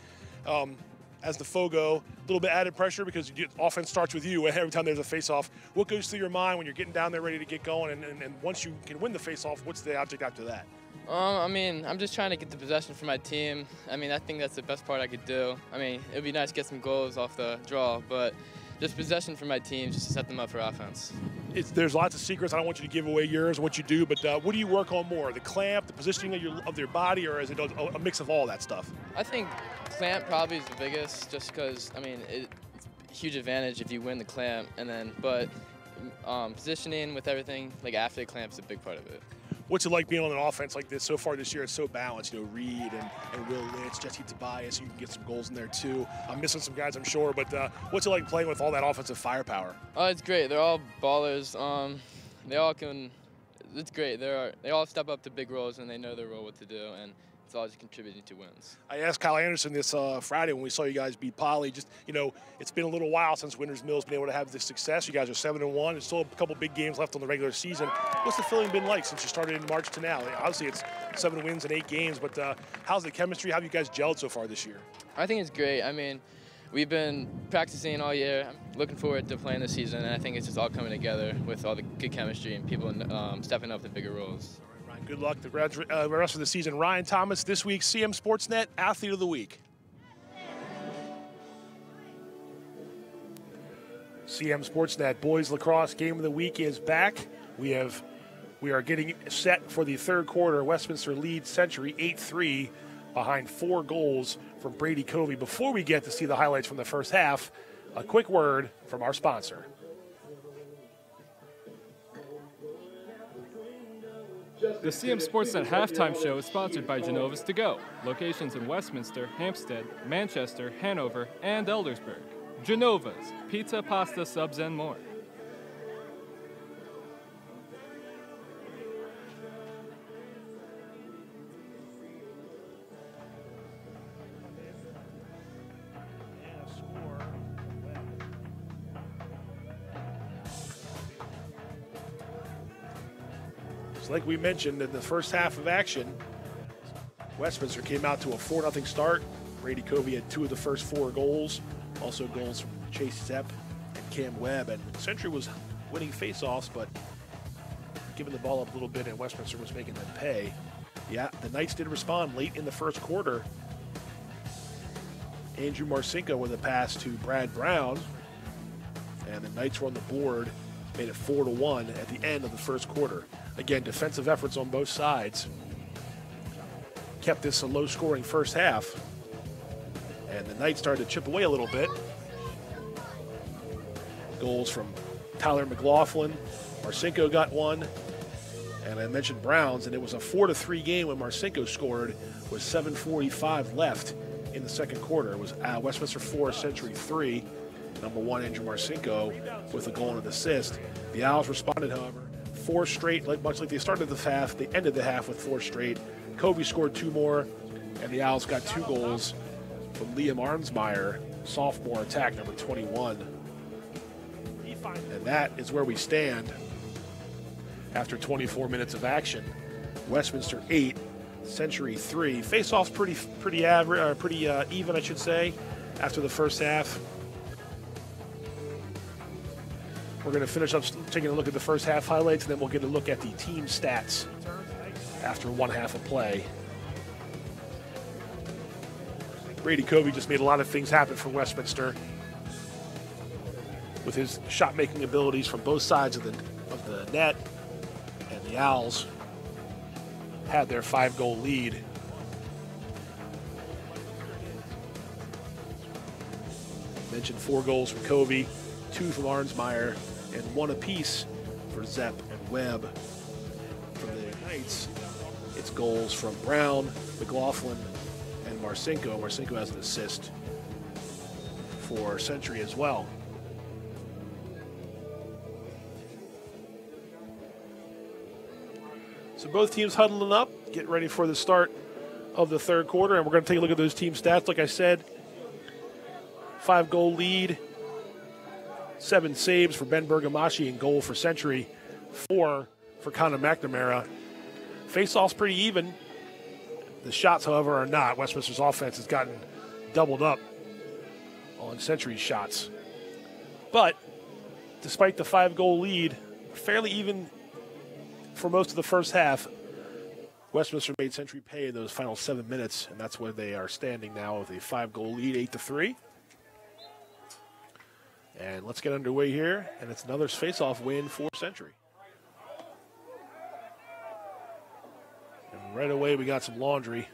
as the Fogo, a little bit added pressure because offense starts with you every time there's a face-off. What goes through your mind when you're getting down there ready to get going, and once you can win the face-off, what's the object after that? I mean, I'm just trying to get the possession for my team. I mean, I think that's the best part I could do. I mean, it would be nice to get some goals off the draw, but just possession for my team just to set them up for offense. There's lots of secrets. I don't want you to give away yours, what you do, but what do you work on more? The clamp, the positioning of your body, or is it a mix of all that stuff? I think clamp probably is the biggest, just because, I mean, it's a huge advantage if you win the clamp, but positioning with everything, like after the clamp is a big part of it. What's it like being on an offense like this so far this year? It's so balanced. You know, Reed and Will Lynch, Jesse Tobias, you can get some goals in there too. I'm missing some guys, I'm sure, but what's it like playing with all that offensive firepower? Oh, it's great. They're all ballers. It's great. They all step up to big roles and they know their role, what to do, and it's always contributing to wins. I asked Kyle Anderson this Friday when we saw you guys beat Poly. Just, you know, it's been a little while since Winters Mill's been able to have this success. You guys are 7-1. There's still a couple big games left on the regular season. What's the feeling been like since you started in March to now? Obviously, it's 7 wins and 8 games, but how's the chemistry? How have you guys gelled so far this year? I think it's great. I mean, we've been practicing all year. I'm looking forward to playing this season, and I think it's just all coming together with all the good chemistry and people stepping up to bigger roles. Good luck the rest of the season. Ryan Thomas, this week's CMSportsNet Athlete of the Week. CMSportsNet Boys Lacrosse Game of the Week is back. We are getting set for the third quarter. Westminster leads Century 8-3 behind 4 goals from Brady Covey. Before we get to see the highlights from the first half, a quick word from our sponsor. The CMSportsNet halftime show is sponsored by Genova's To Go. Locations in Westminster, Hampstead, Manchester, Hanover, and Eldersburg. Genova's, pizza, pasta, subs, and more. Like we mentioned in the first half of action, Westminster came out to a 4-0 start. Brady Covey had 2 of the first 4 goals, also goals from Chase Zepp and Cam Webb. And Century was winning faceoffs, but giving the ball up a little bit, and Westminster was making them pay. Yeah, the Knights did respond late in the first quarter. Andrew Marcinko with a pass to Brad Brown, and the Knights were on the board, made it 4-1 at the end of the first quarter. Again, defensive efforts on both sides kept this a low-scoring first half, and the Knights started to chip away a little bit. Goals from Tyler McLaughlin. Marcinko got one, and I mentioned Browns, and it was a 4-3 game when Marcinko scored with 7:45 left in the second quarter. It was Westminster 4, Century 3. Number 1, Andrew Marcinko with a goal and an assist. The Owls responded, however, 4 straight, much like they started the half, they ended the half with 4 straight. Covey scored 2 more, and the Owls got 2 goals from Liam Arnsmeyer, sophomore attack number 21. And that is where we stand after 24 minutes of action. Westminster 8, Century 3. Face-offs pretty average, pretty even, I should say, after the first half. We're going to finish up taking a look at the first half highlights, and then we'll get a look at the team stats after one half of play. Brady Covey just made a lot of things happen for Westminster with his shot-making abilities from both sides of the net, and the Owls had their 5-goal lead. Mentioned 4 goals from Covey, 2 from Arnsmeyer, and 1 apiece for Zepp and Webb. For the Knights, it's goals from Brown, McLaughlin, and Marcinko. Marcinko has an assist for Century as well. So both teams huddling up, getting ready for the start of the third quarter, and we're going to take a look at those team stats. Like I said, 5-goal lead, 7 saves for Ben Bergamashi, and goal for Century, 4 for Connor McNamara. Face-offs pretty even. The shots, however, are not. Westminster's offense has gotten doubled up on Century's shots. But despite the 5-goal lead, fairly even for most of the first half, Westminster made Century pay in those final 7 minutes, and that's where they are standing now with a 5-goal lead, 8-3. And let's get underway here, and it's another face-off win for Century. And right away we got some laundry.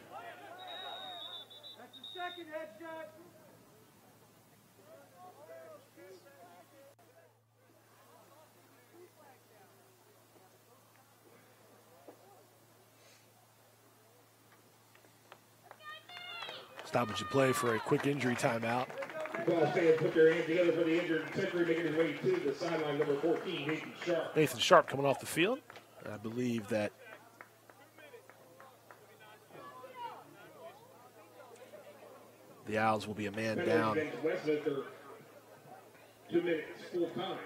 Stoppage of play for a quick injury timeout. Lacrosse fans put their hands together for the injured Century, making his way to the sideline, number 14, Nathan Sharp. Nathan Sharp coming off the field. I believe that the Owls will be a man down. Westminster, 2 minutes, full time.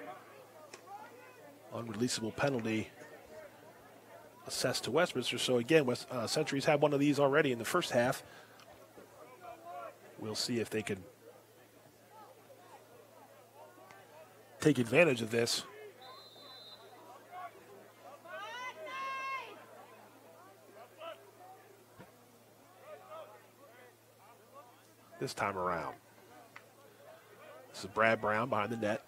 Unreleasable penalty assessed to Westminster. So again, Century's had one of these already in the first half. We'll see if they can take advantage of this. This time around. This is Brad Brown behind the net.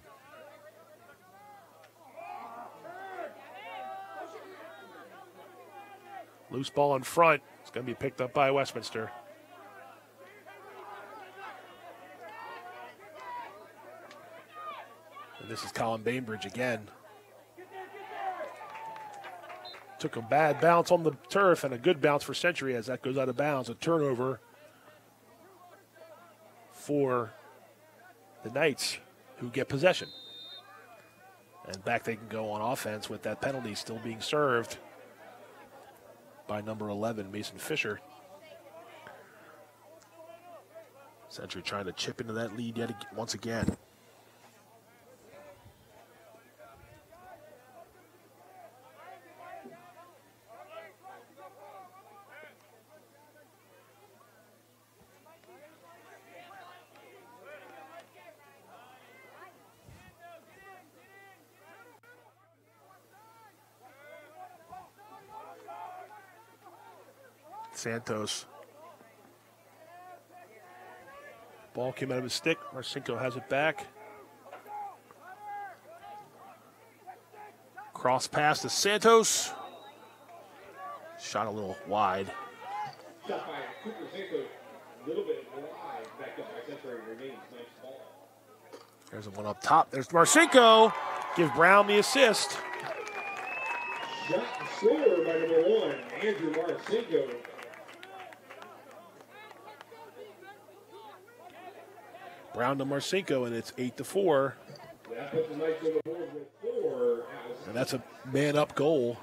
Loose ball in front. It's going to be picked up by Westminster. And this is Colin Bainbridge again. Took a bad bounce on the turf and a good bounce for Century as that goes out of bounds. A turnover for the Knights, who get possession. And back they can go on offense with that penalty still being served by number 11, Mason Fisher. Century trying to chip into that lead once again. Santos. Ball came out of his stick. Marcinko has it back. Cross pass to Santos. Shot a little wide. Shot by Cooper Santos, a little bit wide, backed up by Century, remains nice ball. There's a one up top. There's Marcinko. Give Brown the assist. Shot and score by number 1, Andrew Marcinko. Brown to Marcinko, and it's 8-4. That puts the Knights on the board with 4. And that's a man-up goal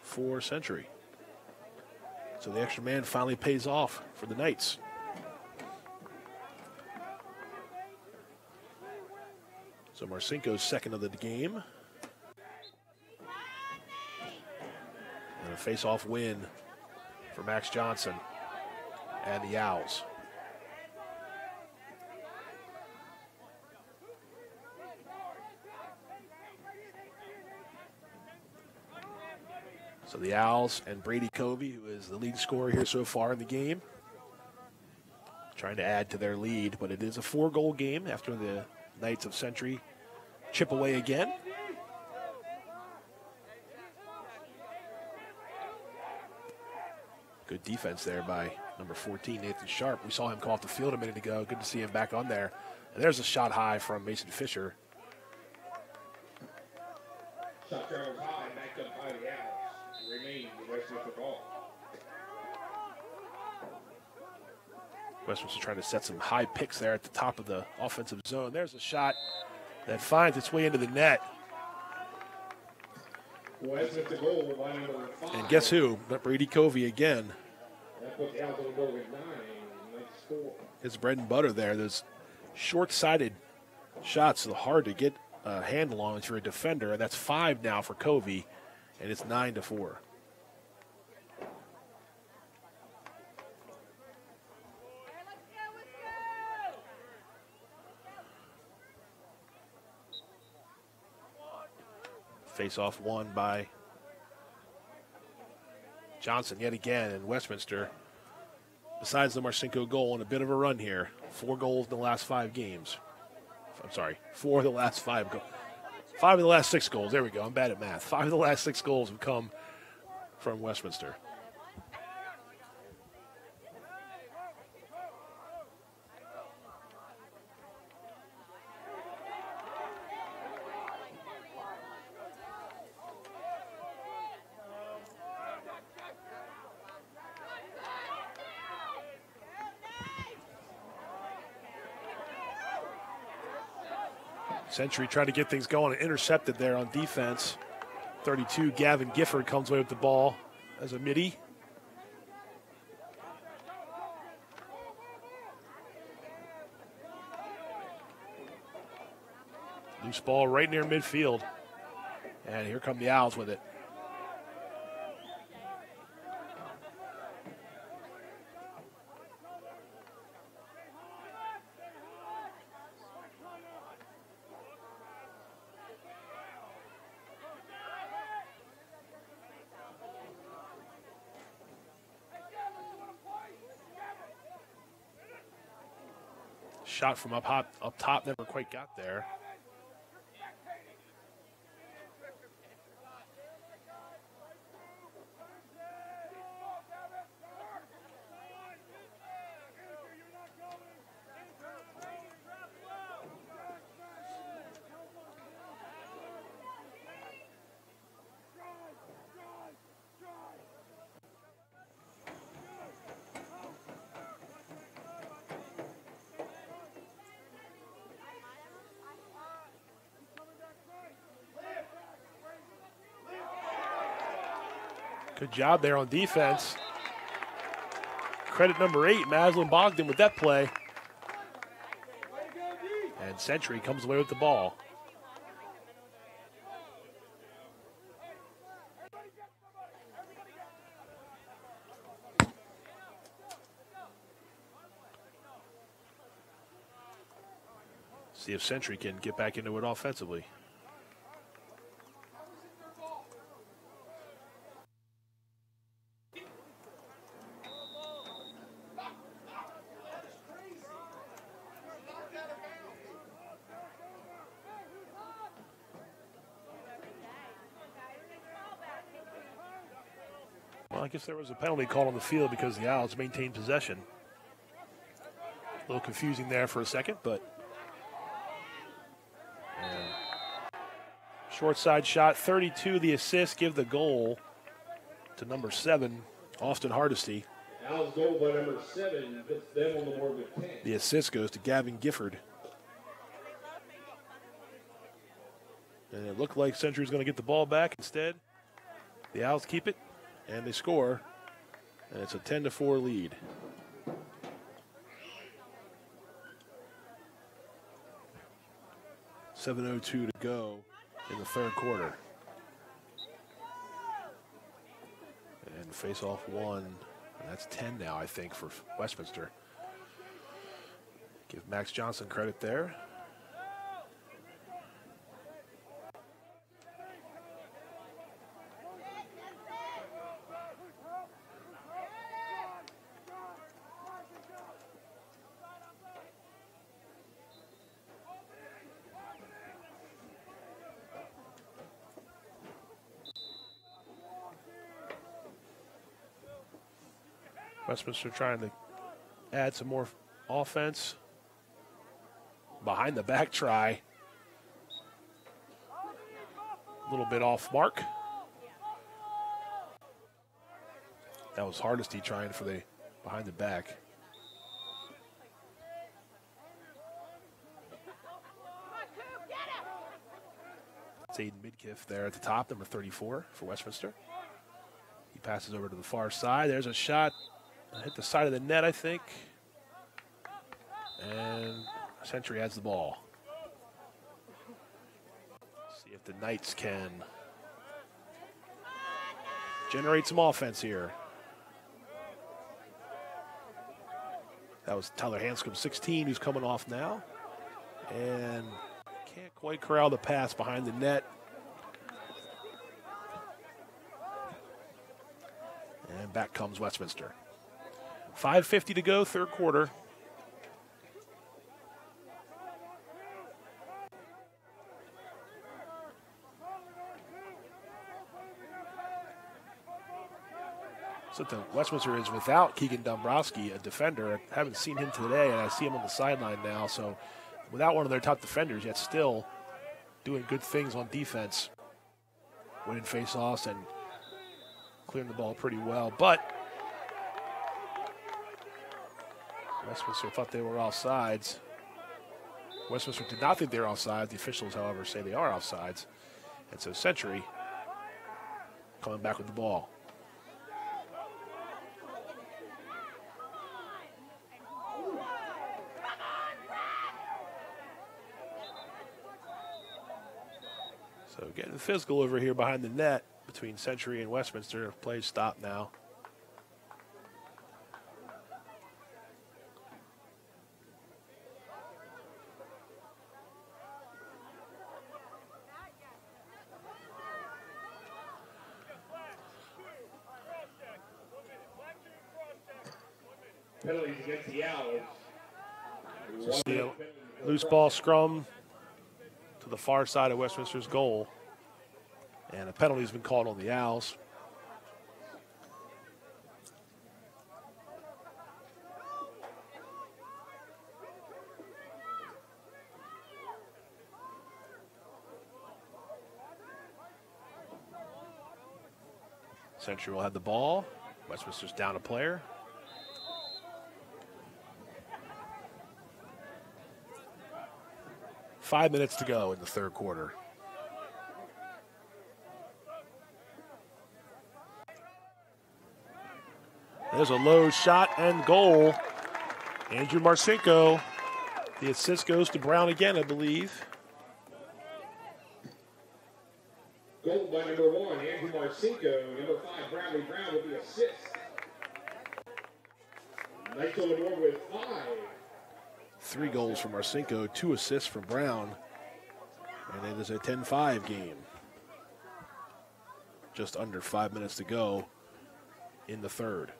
for Century. So the extra man finally pays off for the Knights. So Marcinko's second of the game. And a face-off win for Max Johnson and the Owls. So the Owls and Brady Covey, who is the lead scorer here so far in the game, trying to add to their lead, but it is a 4-goal game after the Knights of Century chip away again. Good defense there by number 14, Nathan Sharp. We saw him come off the field a minute ago. Good to see him back on there. And there's a shot high from Mason Fisher. Shot travels high, backed up by the Owls. Remains the Westminster ball. Westminster trying to set some high picks there at the top of the offensive zone. There's a shot that finds its way into the net. Westminster goal by number 5. And guess who? Brady Covey again. That puts the Owls on the board with 9. Nice score. His bread and butter there. Those short-sided shots are hard to get a handle on if you're a defender. And that's 5 now for Covey, and it's 9-4. Face-off won by Johnson yet again, and Westminster, besides the Marcinko goal, on a bit of a run here. 4 goals in the last 5 games. I'm sorry, 4 of the last 5 goals. 5 of the last 6 goals. There we go. I'm bad at math. 5 of the last 6 goals have come from Westminster. Century tried to get things going and intercepted there on defense. 32, Gavin Gifford comes away with the ball as a midi. Loose ball right near midfield. And here come the Owls with it. Shot from up top, never quite got there. Good job there on defense. Credit number 8, Maslin Bogdan with that play. And Century comes away with the ball. See if Century can get back into it offensively. Well, I guess there was a penalty called on the field because the Owls maintained possession. A little confusing there for a second, but short side shot, 32 the assist, give the goal to number 7, Austin Hardesty. Owls goal by number 7 puts them on the board with 10. The assist goes to Gavin Gifford. And it looked like Century's going to get the ball back. Instead, the Owls keep it, and they score. And it's a 10-4 lead. .702 to go in the third quarter. And face-off won. And that's 10 now, I think, for Westminster. Give Max Johnson credit there. Westminster trying to add some more offense. Behind the back try. A little bit off mark. That was Hardesty trying for the behind the back. It's Aiden Midkiff there at the top, number 34 for Westminster. He passes over to the far side. There's a shot. Hit the side of the net, I think. And Century has the ball. See if the Knights can generate some offense here. That was Tyler Hanscom, 16, who's coming off now. And can't quite corral the pass behind the net. and back comes Westminster. 5:50 to go, third quarter. So the Westminster is without Keegan Dombrowski, a defender. I haven't seen him today, and I see him on the sideline now. So without one of their top defenders, yet still doing good things on defense. Winning face-offs and clearing the ball pretty well. But Westminster thought they were offsides. Westminster did not think they were offsides. The officials, however, say they are offsides. And so Century coming back with the ball. So getting physical over here behind the net between Century and Westminster. Play stop now. Penalties against the Owls. So see a loose ball scrum to the far side of Westminster's goal. And a penalty has been called on the Owls. Century will have the ball. Westminster's down a player. Five minutes to go in the third quarter. There's a low shot and goal. Andrew Marcinko. The assist goes to Brown again, I believe. Goal by number 1, Andrew Marcinko. Number 5, Bradley Brown with the assist. Nice on the board with 5. 3 goals from Marcinko, 2 assists from Brown. And it is a 10-5 game. Just under 5 minutes to go in the third.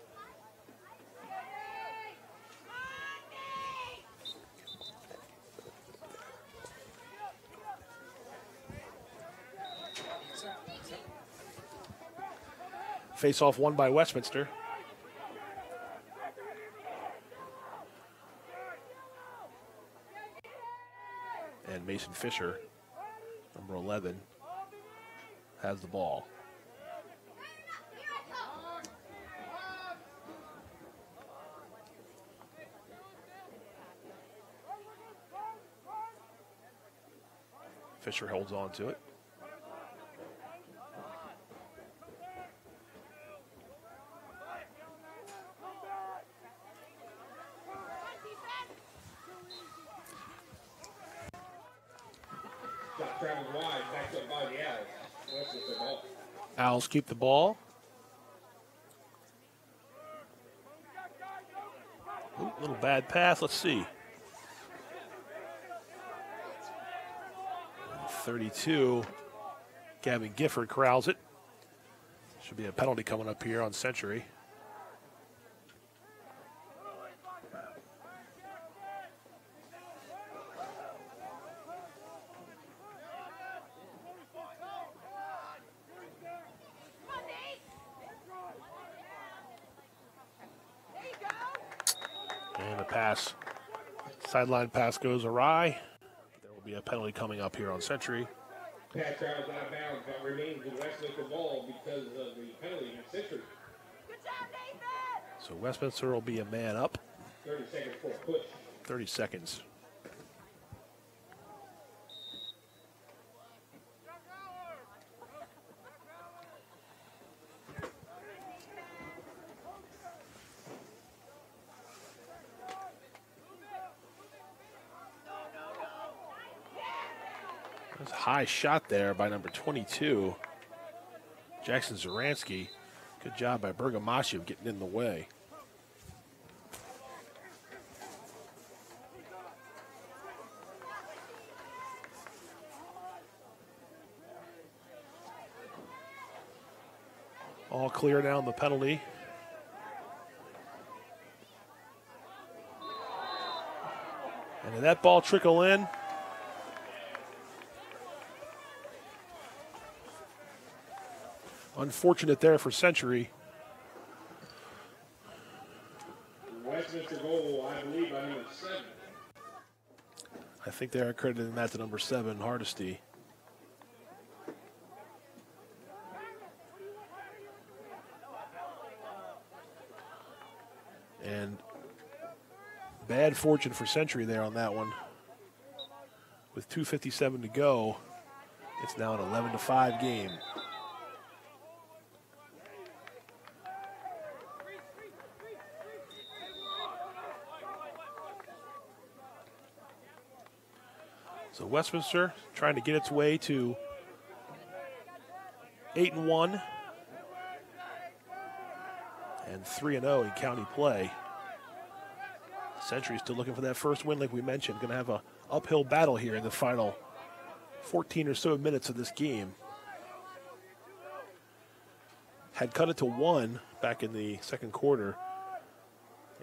Face-off won by Westminster. And Mason Fisher, number 11, has the ball. Fisher holds on to it. Owls keep the ball. Ooh, little bad pass. Let's see. 32. Gavin Gifford corrals it. Should be a penalty coming up here on Century. Sideline pass goes awry. There will be a penalty coming up here on Century. Pass travels out of bounds, but remains with Westminster ball because of the penalty in Century. Good job, Nathan! So Westminster will be a man up. 30 seconds for a push. 30 seconds. There's a high shot there by number 22, Jackson Zaransky. Good job by Bergamaschi of getting in the way. All clear down the penalty And did that ball trickle in? Unfortunate there for Century. Westminster goal, I believe, by number 7. I think they're crediting that to number 7, Hardesty. And bad fortune for Century there on that one. With 2:57 to go, it's now an 11-5 game. So Westminster trying to get its way to 8-1 and 3-0 in county play. Century still looking for that first win, like we mentioned. Going to have a uphill battle here in the final 14 or so minutes of this game. Had cut it to 1 back in the second quarter,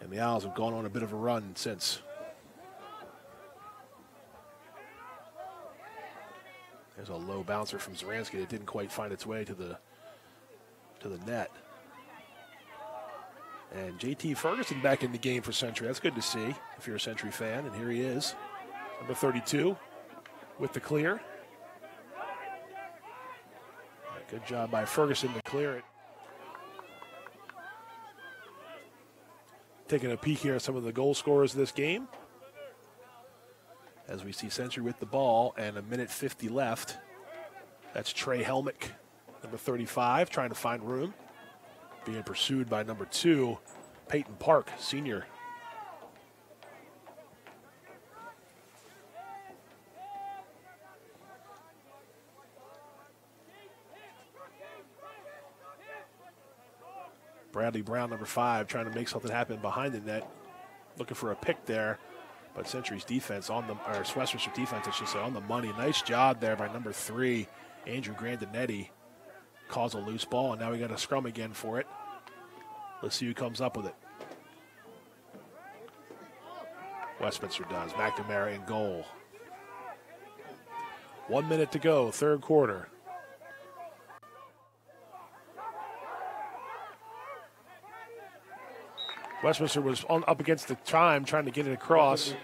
and the Owls have gone on a bit of a run since. There's a low bouncer from Zaransky that didn't quite find its way to the net. And JT Ferguson back in the game for Century. That's good to see if you're a Century fan. And here he is, number 32, with the clear. Good job by Ferguson to clear it. Taking a peek here at some of the goal scorers of this game. As we see Century with the ball and 1:50 left. That's Trey Helmick, number 35, trying to find room. Being pursued by number 2, Peyton Park, senior. Bradley Brown, number 5, trying to make something happen behind the net. Looking for a pick there. But Century's defense or Westminster defense, I should say, on the money. Nice job there by number 3, Andrew Grandinetti. Calls a loose ball, and now we got a scrum again for it. Let's see who comes up with it. Westminster does. McNamara in goal. 1 minute to go, third quarter. Westminster was up against the time, trying to get it across.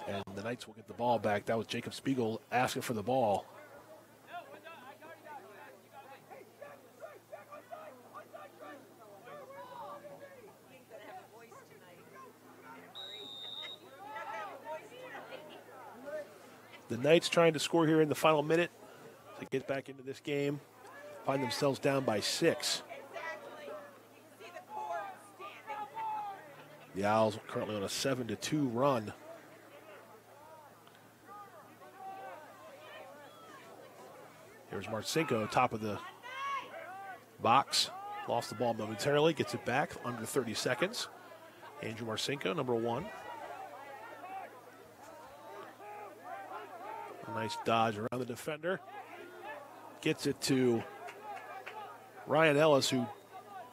And the Knights will get the ball back. That was Jacob Spiegel asking for the ball. The Knights trying to score here in the final minute to get back into this game. Find themselves down by 6. The Owls currently on a 7-2 run. Here's Marcinko, top of the box. Lost the ball momentarily, gets it back under 30 seconds. Andrew Marcinko, number 1. A nice dodge around the defender. Gets it to Ryan Ellis, who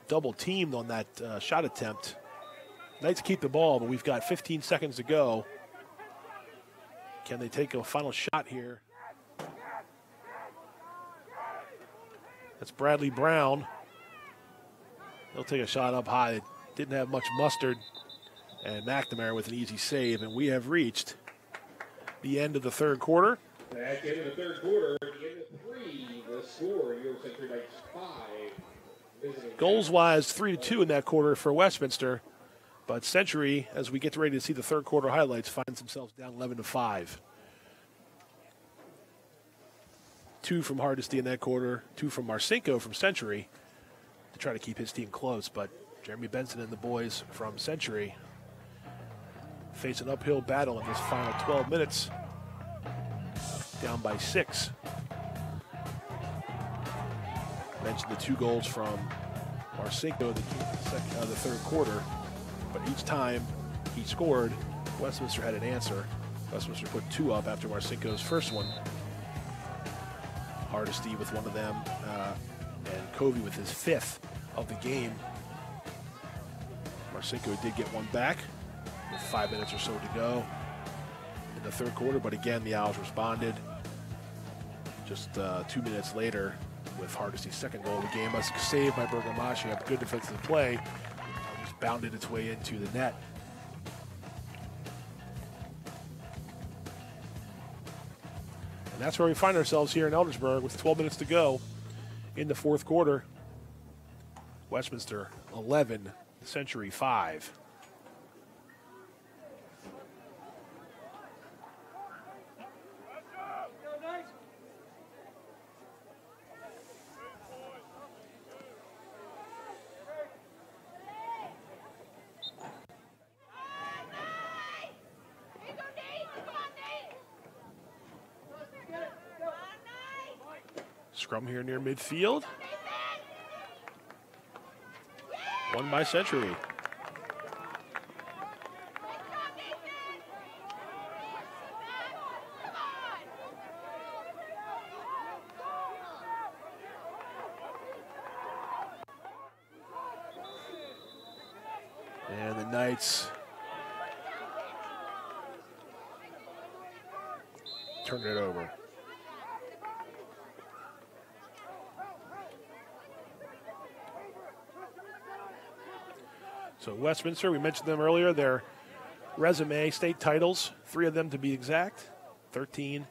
double teamed on that shot attempt. Knights keep the ball, but we've got 15 seconds to go. Can they take a final shot here? That's Bradley Brown. He'll take a shot up high. It didn't have much mustard. And McNamara with an easy save. And we have reached the end of the third quarter. At the end of the third quarter, at the end of 3, the score, Euro Century Knights 5. Goals-wise, 3-2 in that quarter for Westminster. But Century, as we get ready to see the third quarter highlights, finds themselves down 11-5. 2 from Hardesty in that quarter, 2 from Marcinko from Century to try to keep his team close. But Jeremy Benson and the boys from Century face an uphill battle in this final 12 minutes. Down by 6. Mentioned the 2 goals from Marcinko in the third quarter. But each time he scored, Westminster had an answer. Westminster put 2 up after Marcinko's first one. Hardesty with one of them, and Covey with his 5th of the game. Marcinko did get one back. with 5 minutes or so to go in the third quarter. But again, the Owls responded just 2 minutes later with Hardesty's second goal of the game. A save by Bergamashi up good defensive play. Just bounded its way into the net. And that's where we find ourselves here in Eldersburg with 12 minutes to go in the fourth quarter. Westminster 11, Century 5. Scrum here near midfield. Won by Century. And the Knights turn it over. So Westminster, we mentioned them earlier, their resume, state titles, 3 of them to be exact, 13,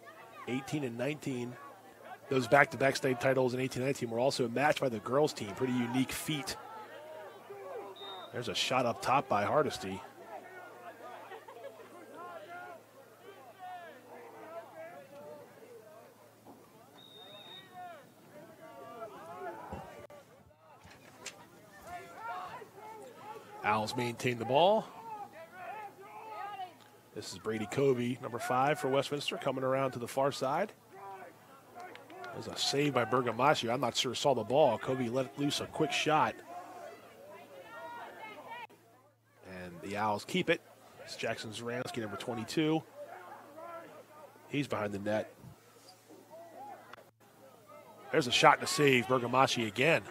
18, and 19. Those back-to-back state titles in 18-19 were also matched by the girls' team. Pretty unique feat. There's a shot up top by Hardesty. Owls maintain the ball. This is Brady Covey, number 5 for Westminster, coming around to the far side. There's a save by Bergamashi. I'm not sure saw the ball. Covey let loose a quick shot. And the Owls keep it. It's Jackson Zaransky, number 22. He's behind the net. There's a shot and a save, Bergamashi again.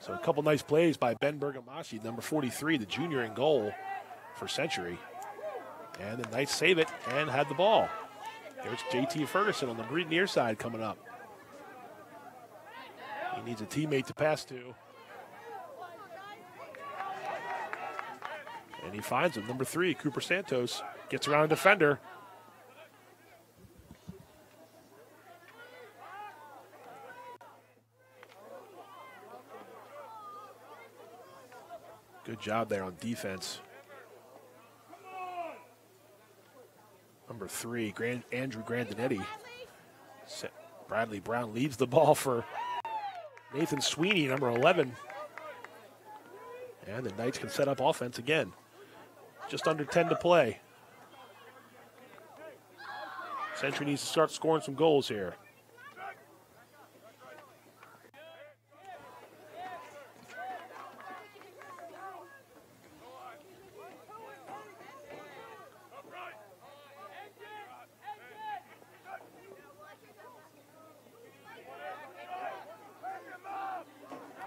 So a couple nice plays by Ben Bergamashi, number 43, the junior in goal for Century. And the Knights save it and had the ball. There's JT Ferguson on the near side coming up. He needs a teammate to pass to. And he finds him, number 3, Cooper Santos. Gets around a defender. Good job there on defense. Number 3, Andrew Grandinetti. Bradley Brown leads the ball for Nathan Sweeney, number 11. And the Knights can set up offense again. Just under 10 to play. Century needs to start scoring some goals here.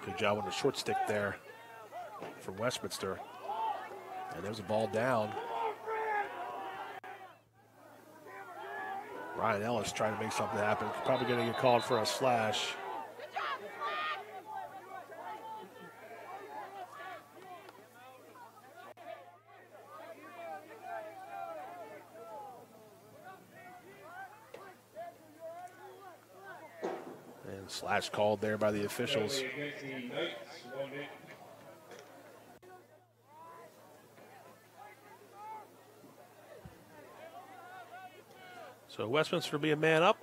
Good job on the short stick there from Westminster. And there's a ball down. Ryan Ellis trying to make something happen. Probably going to get called for a slash. And slash called there by the officials. So Westminster will be a man up.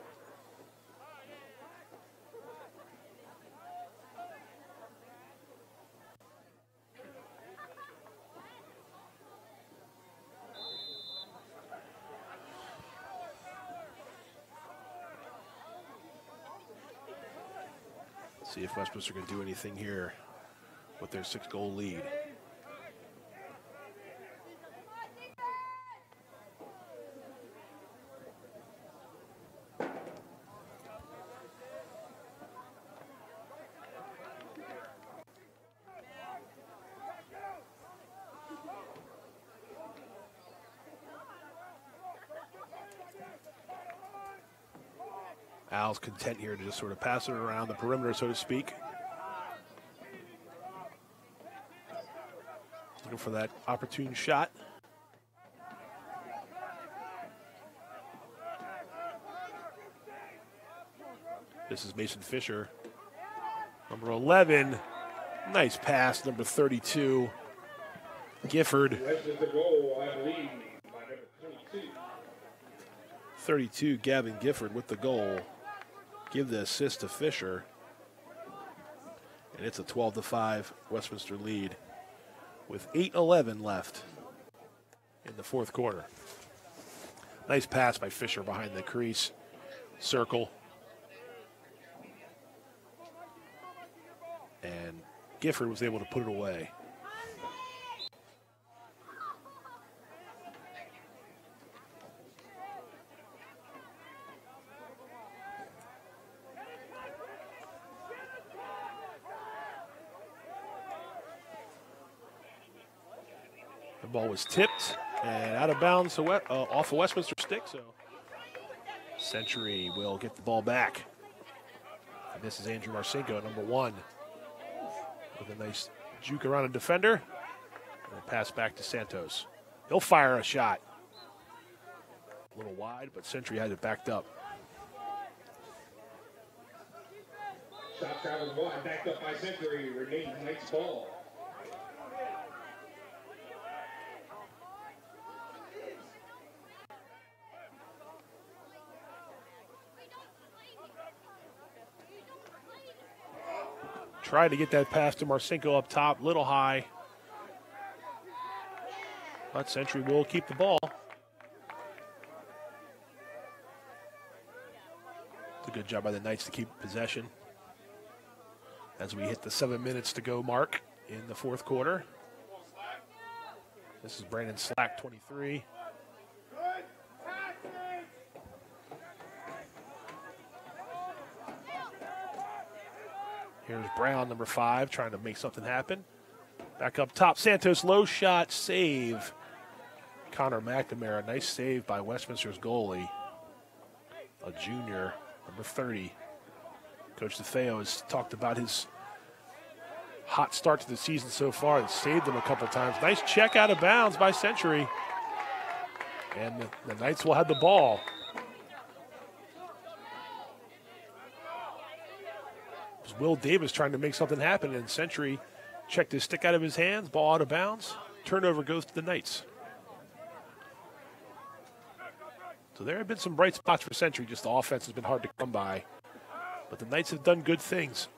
Let's see if Westminster can do anything here with their 6-goal lead. Al's content here to just sort of pass it around the perimeter, so to speak. Looking for that opportune shot. This is Mason Fisher. Number 11. Nice pass, number 32. Gifford. West is the goal, I believe, by number 22. 32, Gavin Gifford with the goal. Give the assist to Fisher. And it's a 12-5 Westminster lead with 8:11 left in the fourth quarter. Nice pass by Fisher behind the crease. Circle. And Gifford was able to put it away. The ball was tipped and out of bounds off a Westminster stick, so Century will get the ball back. And this is Andrew Marcinko, number 1, with a nice juke around a defender and a pass back to Santos. He'll fire a shot. A little wide, but Century had it backed up. Shot traveled wide, backed up by Century, remains Knight's ball. Tried to get that pass to Marcinko up top, little high. But Century will keep the ball. It's a good job by the Knights to keep possession as we hit the 7 minutes to go mark in the fourth quarter. This is Brandon Slack, 23. Here's Brown, number 5, trying to make something happen. Back up top, Santos, low shot, save. Connor McNamara, nice save by Westminster's goalie, a junior, number 30. Coach DeFeo has talked about his hot start to the season so far and saved him a couple times. Nice check out of bounds by Century. And the Knights will have the ball. Will Davis trying to make something happen, and Century checked his stick out of his hands, ball out of bounds. Turnover goes to the Knights. So there have been some bright spots for Century, just the offense has been hard to come by. But the Knights have done good things.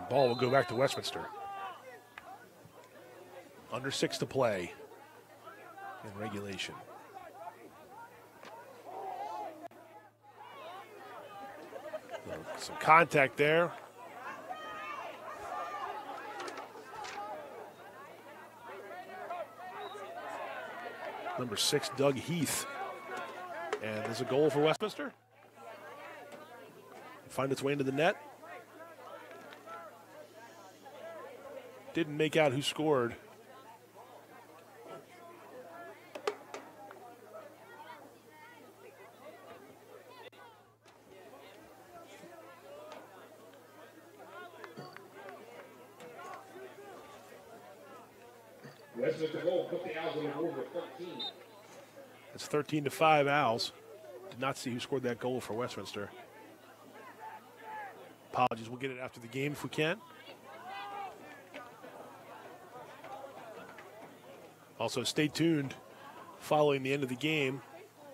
Ball will go back to Westminster. Under 6 to play in regulation. Some contact there. Number 6, Doug Heath. And there's a goal for Westminster. Find its way into the net. Didn't make out who scored. Westminster goal put the Owls on the board with 13. It's 13-5 Owls. Did not see who scored that goal for Westminster. Apologies, we'll get it after the game if we can. Also, stay tuned. Following the end of the game,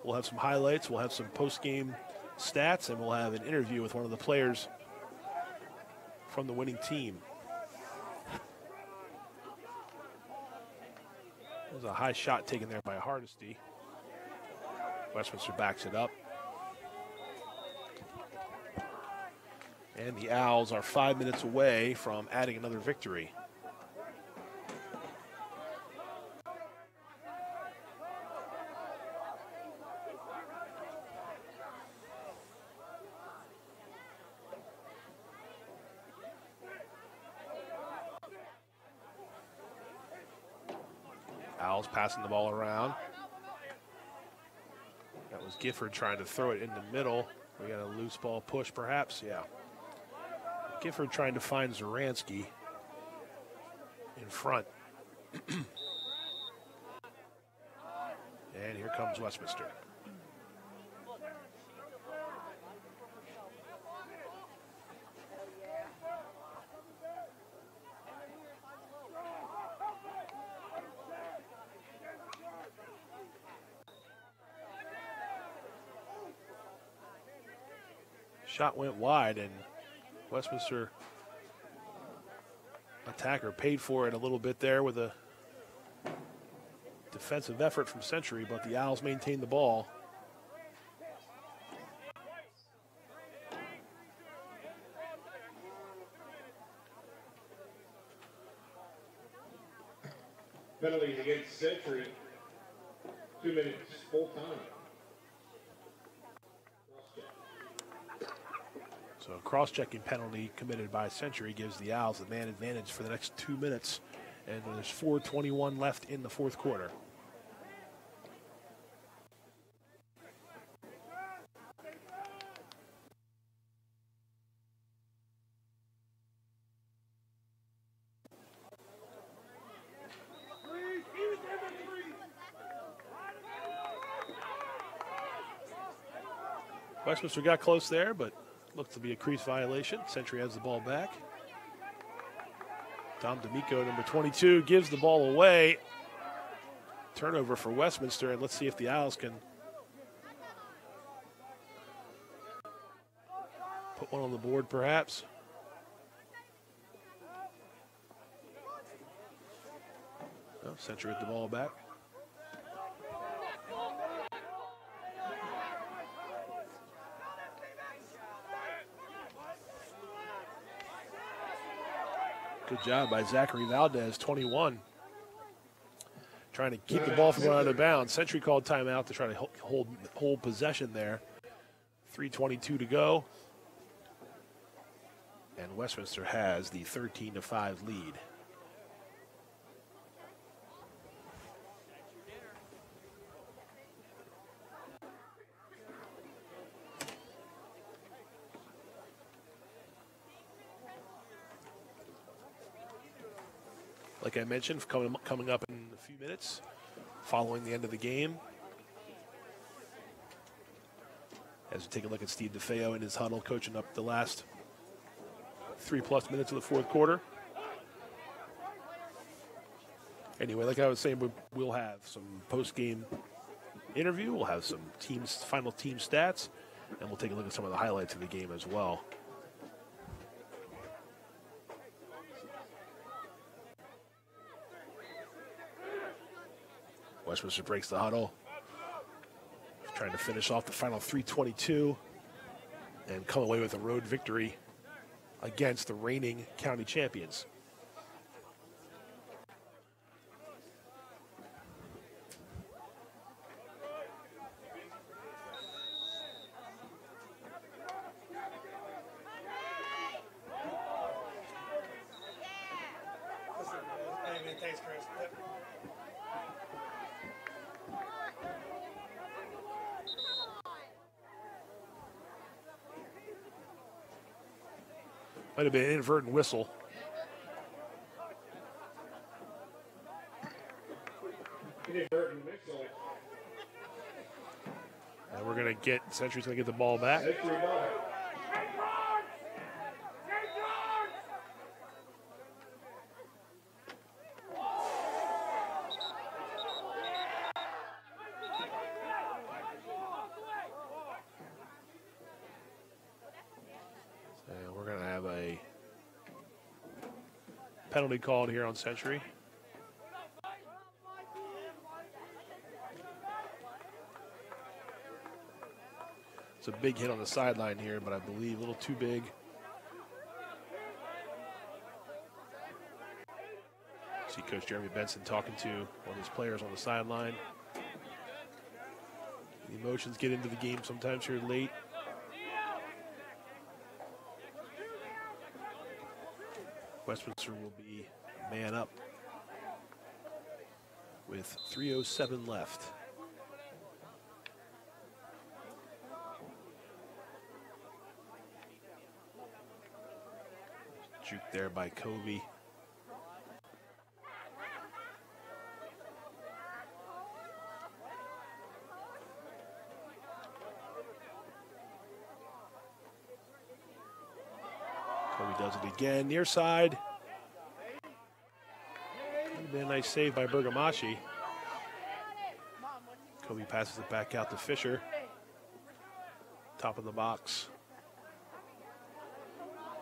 we'll have some highlights, we'll have some post-game stats, and we'll have an interview with one of the players from the winning team. There's a high shot taken there by Hardesty. Westminster backs it up. And the Owls are 5 minutes away from adding another victory. Owls passing the ball around. That was Gifford trying to throw it in the middle. We got a loose ball push, perhaps. Yeah. Gifford trying to find Zaransky in front. And here comes Westminster. Shot went wide, and Westminster attacker paid for it a little bit there with a defensive effort from Century, but the Owls maintained the ball. Penalties against Century. 2 minutes full time. So a cross-checking penalty committed by Century gives the Owls the man advantage for the next 2 minutes. And there's 4:21 left in the fourth quarter. Westminster got close there, but looked to be a crease violation. Century has the ball back. Tom D'Amico, number 22, gives the ball away. Turnover for Westminster, and let's see if the Owls can put one on the board, perhaps. Oh, Century with the ball back. Good job by Zachary Valdez, 21. Trying to keep the ball from going out of bounds. Century called timeout to try to hold possession there. 3:22 to go. And Westminster has the 13-5 lead. Like I mentioned, coming up in a few minutes, following the end of the game. As we take a look at Steve DeFeo in his huddle, coaching up the last 3+ minutes of the fourth quarter. Anyway, like I was saying, we'll have some post-game interview. We'll have some final team stats, and we'll take a look at some of the highlights of the game as well. Westminster breaks the huddle, trying to finish off the final 3:22 and come away with a road victory against the reigning county champions. Thanks, Chris. Might have been an inadvertent whistle. Inadvertent whistle. And we're going to get, Century's going to get the ball back. Century ball. Penalty called here on Century. It's a big hit on the sideline here, but I believe a little too big. See Coach Jeremy Benson talking to one of his players on the sideline. The emotions get into the game sometimes here late. Westminster will be man up. with 3:07 left. Juke there by Covey. Covey does it again, near side. That'd been a nice save by Bergamashi. Covey passes it back out to Fisher. Top of the box.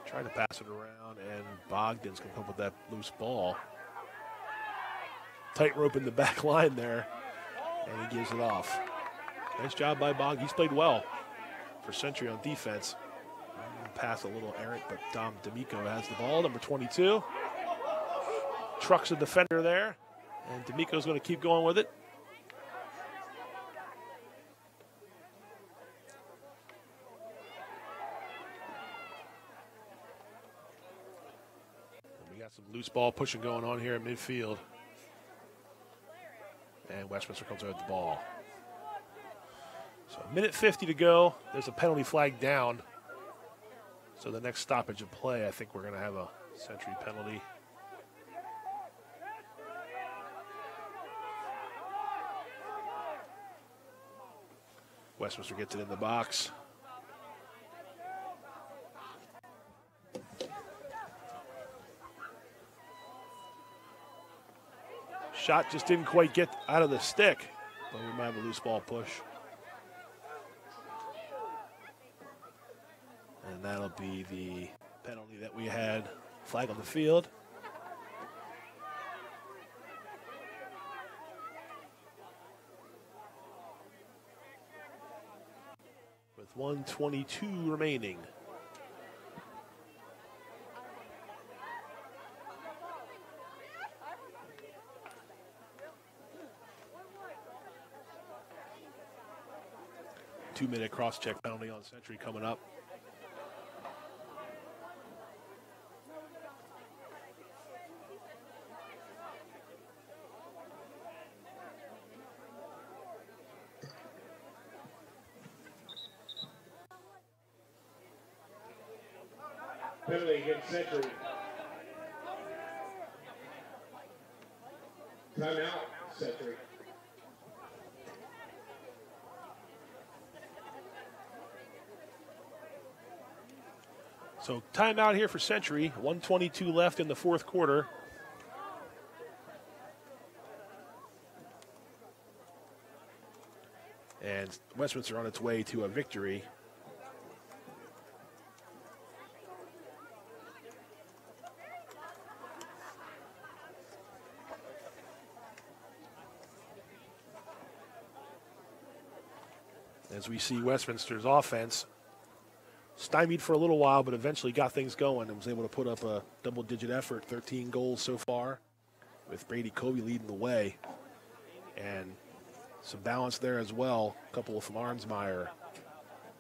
Trying to pass it around, and Bogdan's going to come up with that loose ball. Tightrope in the back line there, and he gives it off. Nice job by Bogdan. He's played well for Century on defense. Pass a little errant, but Dom D'Amico has the ball, number 22. Trucks a defender there, and D'Amico's going to keep going with it. Some loose ball pushing going on here in midfield. And Westminster comes out with the ball. So a minute 50 to go. There's a penalty flag down. So the next stoppage of play, I think we're going to have a Century penalty. Westminster gets it in the box. Shot just didn't quite get out of the stick, but we might have a loose ball push. And that'll be the penalty that we had. Flag on the field. With 1:22 remaining. Two-minute cross-check penalty on Century coming up. Penalty against Century. Timeout, Century. So timeout here for Century. 1:22 left in the fourth quarter. And Westminster on its way to a victory. As we see Westminster's offense stymied for a little while, but eventually got things going and was able to put up a double-digit effort, 13 goals so far, with Brady Covey leading the way. And some balance there as well. A couple from Arnsmeyer,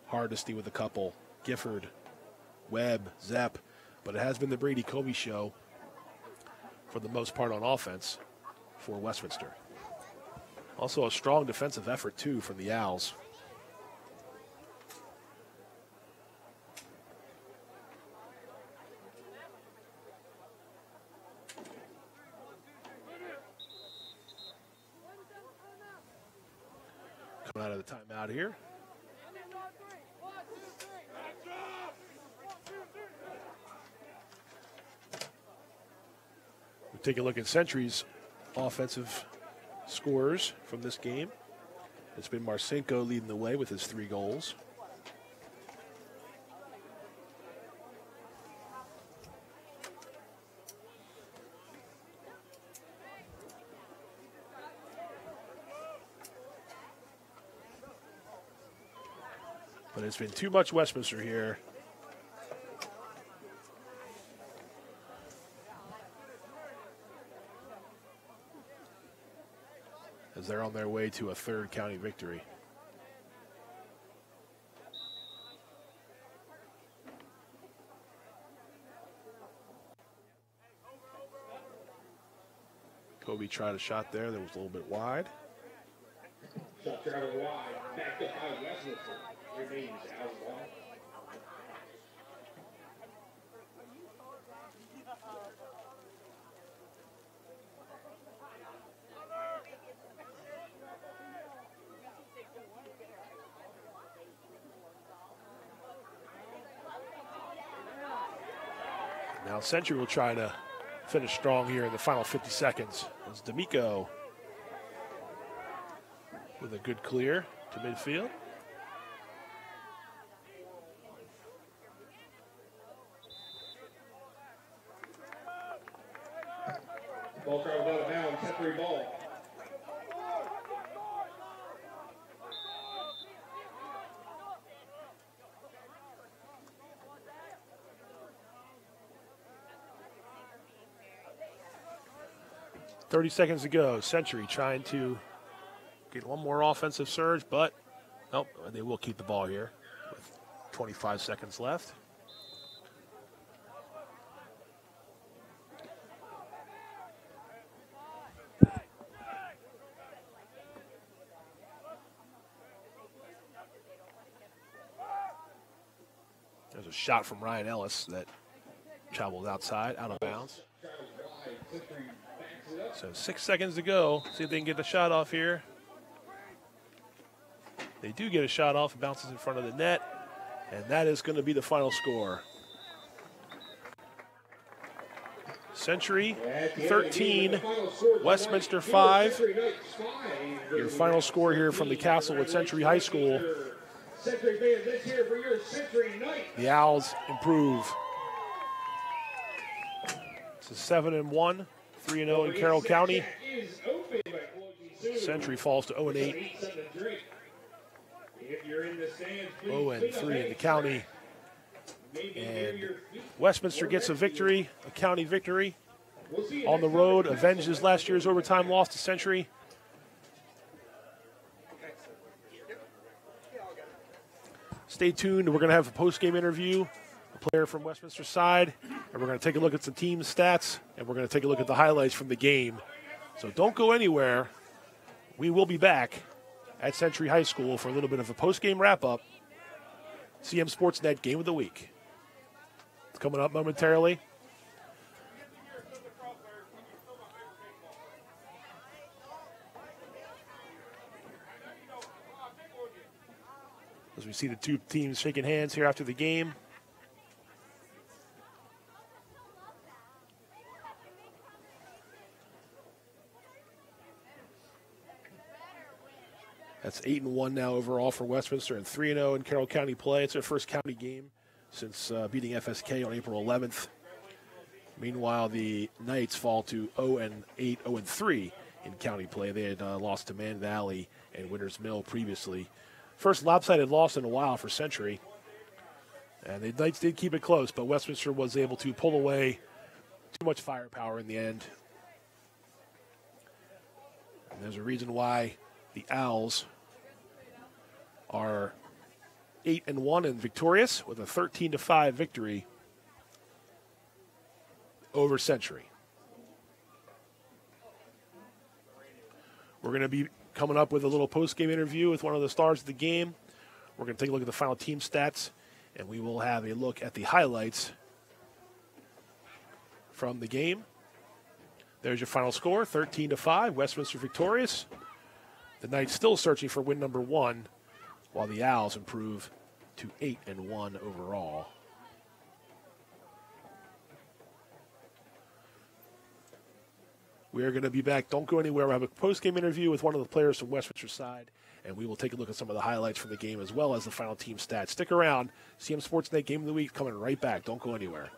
Hardesty with a couple, Gifford, Webb, Zepp. But it has been the Brady Covey show for the most part on offense for Westminster. Also a strong defensive effort, too, from the Owls. Out of the timeout here. We'll take a look at Century's offensive scores from this game. It's been Marcinko leading the way with his 3 goals. But it's been too much Westminster here. As they're on their way to a 3rd county victory. Kobe tried a shot there that was a little bit wide. Shot traveled wide, backed up by Westminster. Remains out of ball. Now Century will try to finish strong here in the final 50 seconds. As D'Amico with a good clear to midfield. Ball traveled out of bounds, Century ball. .30 seconds to go. Century trying to get one more offensive surge, but nope, they will keep the ball here with 25 seconds left. There's a shot from Ryan Ellis that traveled outside, out of bounds. So 6 seconds to go. See if they can get the shot off here. They do get a shot off. It bounces in front of the net. And that is going to be the final score. Century 13, Westminster 5. Your final score here from the Castle at Century High School. The Owls improve to 7-1. 3-0 in Carroll County. Century falls to 0-8. 0-3 in the county. And Westminster gets a victory, a county victory. On the road, avenges last year's overtime loss to Century. Stay tuned. We're going to have a post-game interview. A player from Westminster's side, and we're going to take a look at some team stats, and we're going to take a look at the highlights from the game. So don't go anywhere. We will be back at Century High School for a little bit of a post-game wrap-up. CMSportsNet Game of the Week. It's coming up momentarily. As we see the two teams shaking hands here after the game. That's 8-1 now overall for Westminster and 3-0 in Carroll County play. It's their first county game since beating FSK on April 11th. Meanwhile, the Knights fall to 0-8, 0-3 in county play. They had lost to Man Valley and Winters Mill previously. First lopsided loss in a while for Century. And the Knights did keep it close, but Westminster was able to pull away. Too much firepower in the end. And there's a reason why the Owls are 8-1 and victorious with a 13-5 victory over Century. We're going to be coming up with a little post-game interview with one of the stars of the game. We're going to take a look at the final team stats, and we will have a look at the highlights from the game. There's your final score, 13-5, Westminster victorious. The Knights still searching for win number 1, while the Owls improve to 8-1 overall. We are going to be back. Don't go anywhere. We'll have a post-game interview with one of the players from Westminster's side, and we will take a look at some of the highlights from the game as well as the final team stats. Stick around. CM Sportsnet Game of the Week coming right back. Don't go anywhere.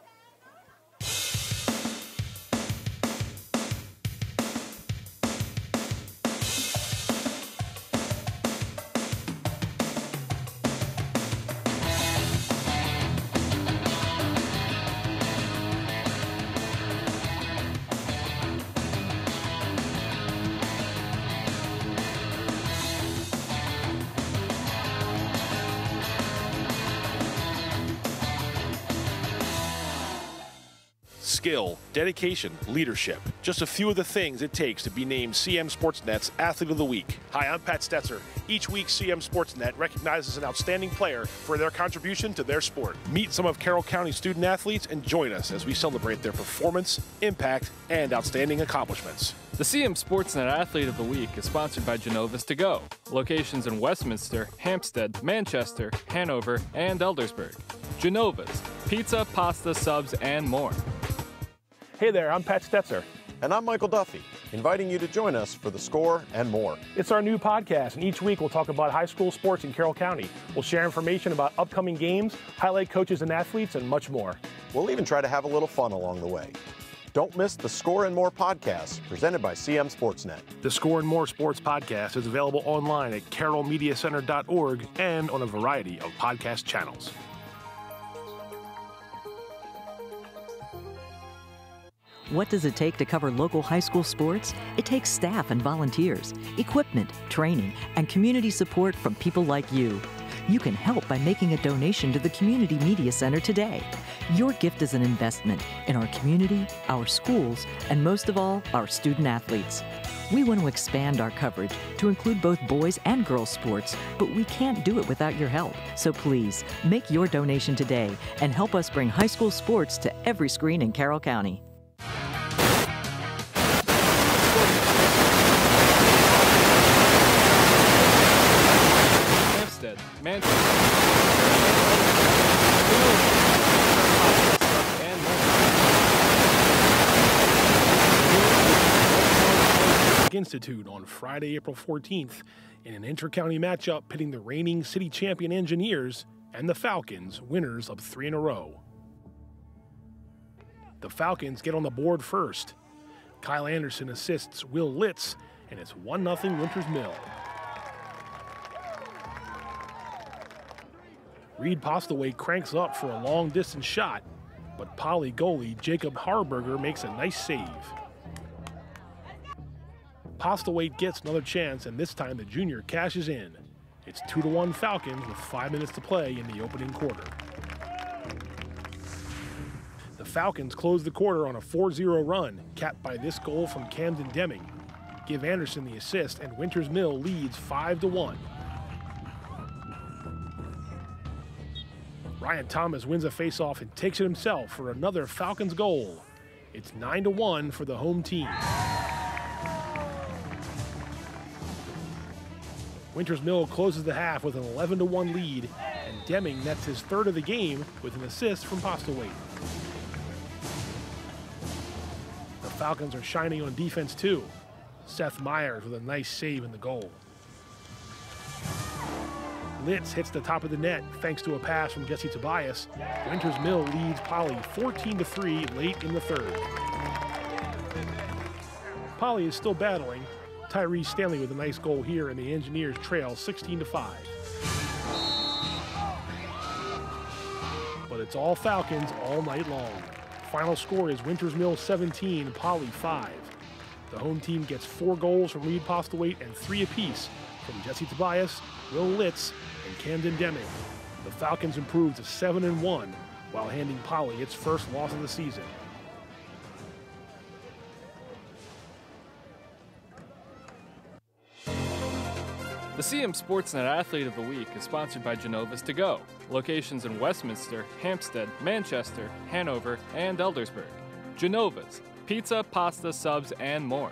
skill, dedication, leadership. Just a few of the things it takes to be named CM Sportsnet's Athlete of the Week. Hi, I'm Pat Stetzer. Each week, CM Sportsnet recognizes an outstanding player for their contribution to their sport. Meet some of Carroll County student athletes and join us as we celebrate their performance, impact, and outstanding accomplishments. The CM Sportsnet Athlete of the Week is sponsored by Genova's To Go. Locations in Westminster, Hampstead, Manchester, Hanover, and Eldersburg. Genova's, pizza, pasta, subs, and more. Hey there, I'm Pat Stetzer. And I'm Michael Duffy, inviting you to join us for The Score and more. It's our new podcast, and each week we'll talk about high school sports in Carroll County. We'll share information about upcoming games, highlight coaches and athletes, and much more. We'll even try to have a little fun along the way. Don't miss the Score and More podcast presented by CM Sportsnet. The Score and More Sports podcast is available online at carrollmediacenter.org and on a variety of podcast channels. What does it take to cover local high school sports? It takes staff and volunteers, equipment, training, and community support from people like you. You can help by making a donation to the Community Media Center today. Your gift is an investment in our community, our schools, and most of all, our student athletes. We want to expand our coverage to include both boys and girls sports, but we can't do it without your help. So please, make your donation today and help us bring high school sports to every screen in Carroll County. Manchester, and more. Institute on Friday, April 14th in an inter-county matchup pitting the reigning city champion Engineers and the Falcons, winners of 3 in a row. The Falcons get on the board first. Kyle Anderson assists Will Litz, and it's 1-0 Winters Mill. Reed Postlewaite cranks up for a long-distance shot, but Poly goalie Jacob Harburger makes a nice save. Postlewaite gets another chance, and this time the junior cashes in. It's 2-1 Falcons with 5 minutes to play in the opening quarter. The Falcons close the quarter on a 4-0 run, capped by this goal from Camden Deming. Give Anderson the assist, and Winters Mill leads 5-1. Ryan Thomas wins a faceoff and takes it himself for another Falcons goal. It's 9-1 for the home team. Winters Mill closes the half with an 11-1 lead, and Deming nets his third of the game with an assist from Postlewaite. The Falcons are shining on defense too. Seth Myers with a nice save in the goal. Litz hits the top of the net thanks to a pass from Jesse Tobias. Winters Mill leads Poly 14-3 late in the third. Poly is still battling. Tyrese Stanley with a nice goal here, and the Engineers trail 16-5. But it's all Falcons all night long. Final score is Winters Mill 17, Poly 5. The home team gets 4 goals from Reed Postlewaite and 3 apiece from Jesse Tobias, Will Litz, and Camden Deming. The Falcons improve to 7-1 while handing Poly its first loss of the season. The CM Sportsnet Athlete of the Week is sponsored by Genova's To Go. Locations in Westminster, Hampstead, Manchester, Hanover, and Eldersburg. Genova's, pizza, pasta, subs, and more.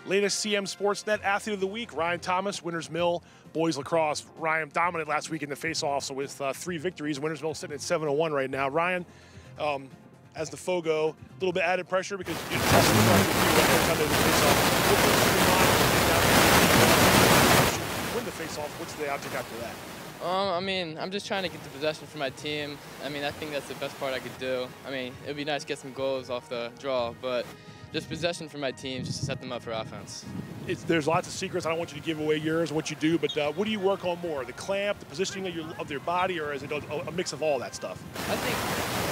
Latest CM Sportsnet Athlete of the Week, Ryan Thomas, Winters Mill, boys lacrosse. Ryan dominated last week in the face-off, so with 3 victories, Winters Mill sitting at 7-1 right now. Ryan, as the Fogo, a little bit added pressure because you tested the win the face-off. What's the object after that? I mean, I'm just trying to get the possession for my team. I mean, I think that's the best part I could do. I mean, it would be nice to get some goals off the draw, but just possession for my team, just to set them up for offense. There's lots of secrets. I don't want you to give away yours, what you do, but what do you work on more? The clamp, the positioning of your body, or is it a mix of all that stuff? I think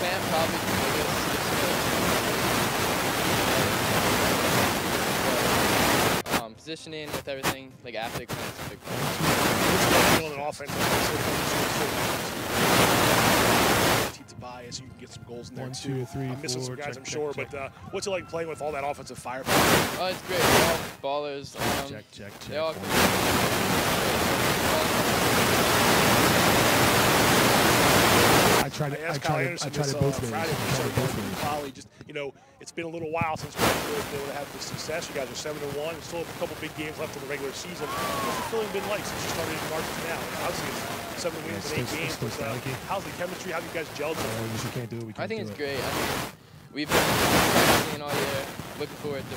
clamp probably the biggest. Positioning with everything, like after the clamp's a big part. What's going on in offense? playing, so you can get some goals in there 1, too. 2, 3, I'm missing 4, some guys, check, I'm sure, check. but what's it like playing with all that offensive firepower? Oh, it's great. They're all ballers. Check. They all I try to both ways. Friday, Poly, just, it's been a little while since we've really been able to have the success. You guys are 7-1, and still have a couple big games left in the regular season. What's the feeling been like since you started in March to now? Obviously, it's 7 wins and 8 games. How's the chemistry? How have you guys gelled? You can't do it. I think it's great. I mean, we've been practicing all year. Looking forward to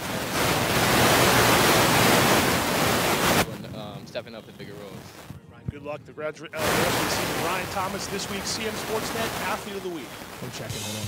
stepping up in bigger roles. Good luck. The rest of the season. Ryan Thomas, this week's CMSportsNet Athlete of the Week. I'm checking. Hold on.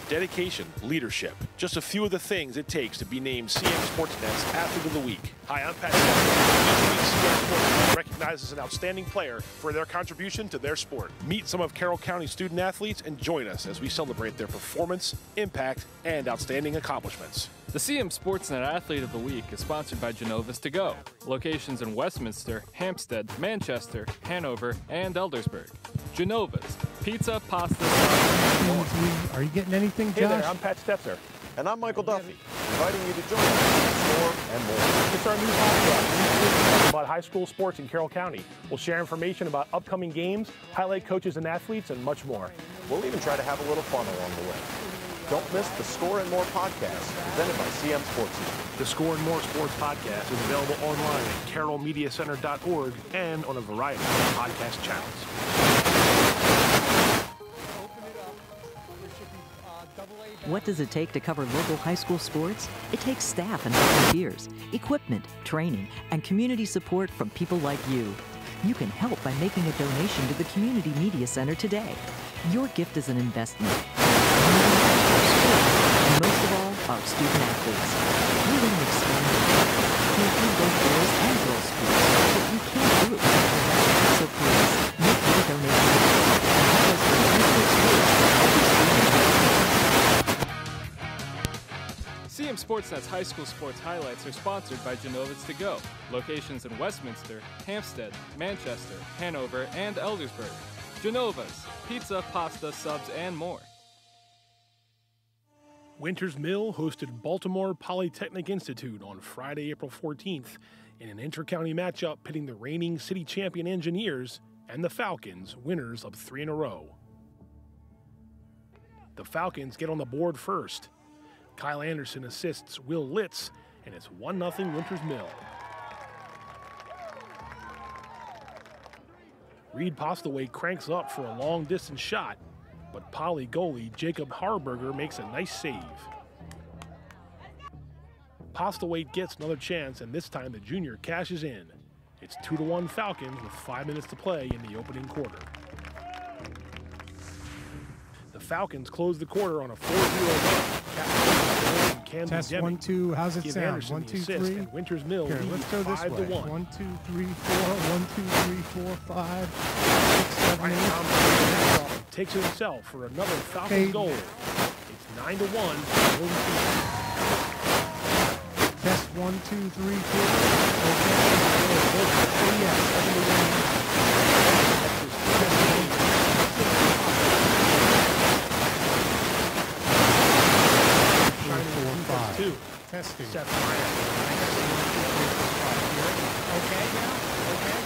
Dedication, leadership, just a few of the things it takes to be named CMSportsNet's Athlete of the Week. Hi, I'm Pat. Each week, CMSportsNet recognizes an outstanding player for their contribution to their sport. Meet some of Carroll County student athletes and join us as we celebrate their performance, impact, and outstanding accomplishments. The CMSportsNet Athlete of the Week is sponsored by Genova's To Go. Locations in Westminster, Hampstead, Manchester, Hanover, and Eldersburg. Genova's, pizza, pasta, Are you getting anything, Josh? Hey there, I'm Pat Stetzer. And I'm Michael Duffy, inviting you to join us for more and more. It's our new podcast about high school sports in Carroll County. We'll share information about upcoming games, highlight coaches and athletes, and much more. We'll even try to have a little fun along the way. Don't miss the Score and More podcast presented by CM Sportsnet. The Score and More Sports podcast is available online at carrollmediacenter.org and on a variety of podcast channels. What does it take to cover local high school sports? It takes staff and volunteers, equipment, training, and community support from people like you. You can help by making a donation to the Community Media Center today. Your gift is an investment. And most of all, our student athletes. We want to expand to include both boys and girls sports, but you can't do it without your help. So please, make your donation today. Help us bring high school sports to every student. CMSportsNet's high school sports highlights are sponsored by Genova's To Go. Locations in Westminster, Hampstead, Manchester, Hanover, and Eldersburg. Genova's, pizza, pasta, subs, and more. Winters Mill hosted Baltimore Polytechnic Institute on Friday, April 14th in an inter-county matchup pitting the reigning city champion Engineers and the Falcons, winners of 3 in a row. The Falcons get on the board first. Kyle Anderson assists Will Litz, and it's 1-0 Winters Mill. Reed Postlewaite cranks up for a long-distance shot, but Poly goalie Jacob Harburger makes a nice save. Postlewaite gets another chance, and this time the junior cashes in. It's 2-1 Falcons with 5 minutes to play in the opening quarter. The Falcons close the quarter on a 4-0 run. Test 1, 2. How's it give sound? Anderson 1, the 2, assist, 3. and Winters Mill Here, leads let's go this way. 5-1. 1, 2, 3, 4. 1, 2, 3, 4, 5, 6, 7, Ryan 8. Thompson takes it himself for another Falcons goal. It's 9-1. Test 1, 2, 3, 4. Okay. Yes. 2. Testing. Seth Meyer. Okay now? Okay.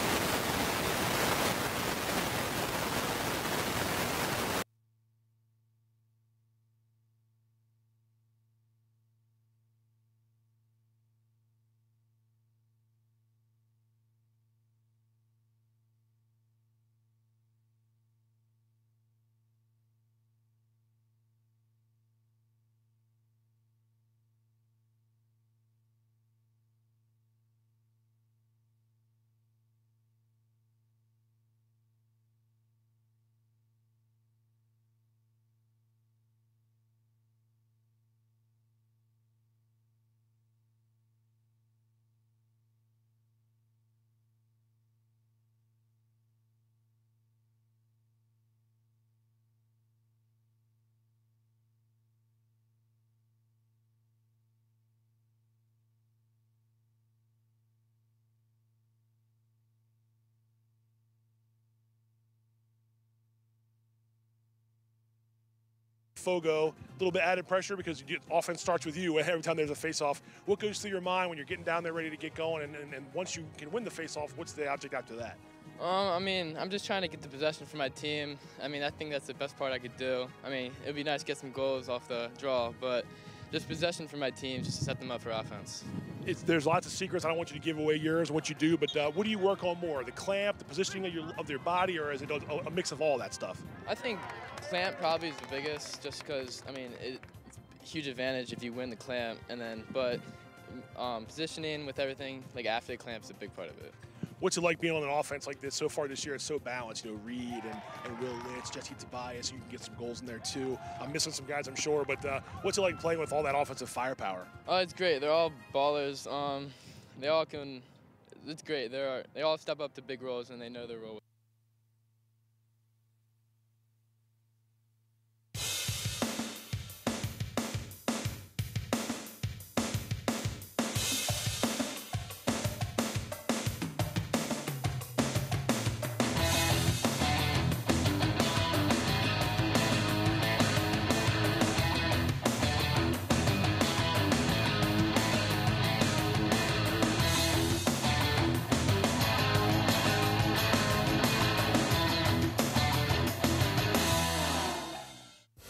Fogo, a little bit added pressure because offense starts with you every time there's a face-off. What goes through your mind when you're getting down there ready to get going, and once you can win the face-off, what's the object after that? I mean, I'm just trying to get the possession for my team. I mean, I think that's the best part I could do. I mean, it would be nice to get some goals off the draw, but just possession for my team just to set them up for offense. There's lots of secrets. I don't want you to give away yours and what you do, but what do you work on more? The clamp, the positioning of your body, or is it a mix of all that stuff? I think clamp probably is the biggest, just because, I mean, it's a huge advantage if you win the clamp, but positioning with everything, like after the clamp is a big part of it. What's it like being on an offense like this so far this year? It's so balanced. Reed and Will Litz, Jesse Tobias, you can get some goals in there too. I'm missing some guys, I'm sure, but what's it like playing with all that offensive firepower? Oh, it's great. They're all ballers. They all can. It's great. They all step up to big roles and they know their role.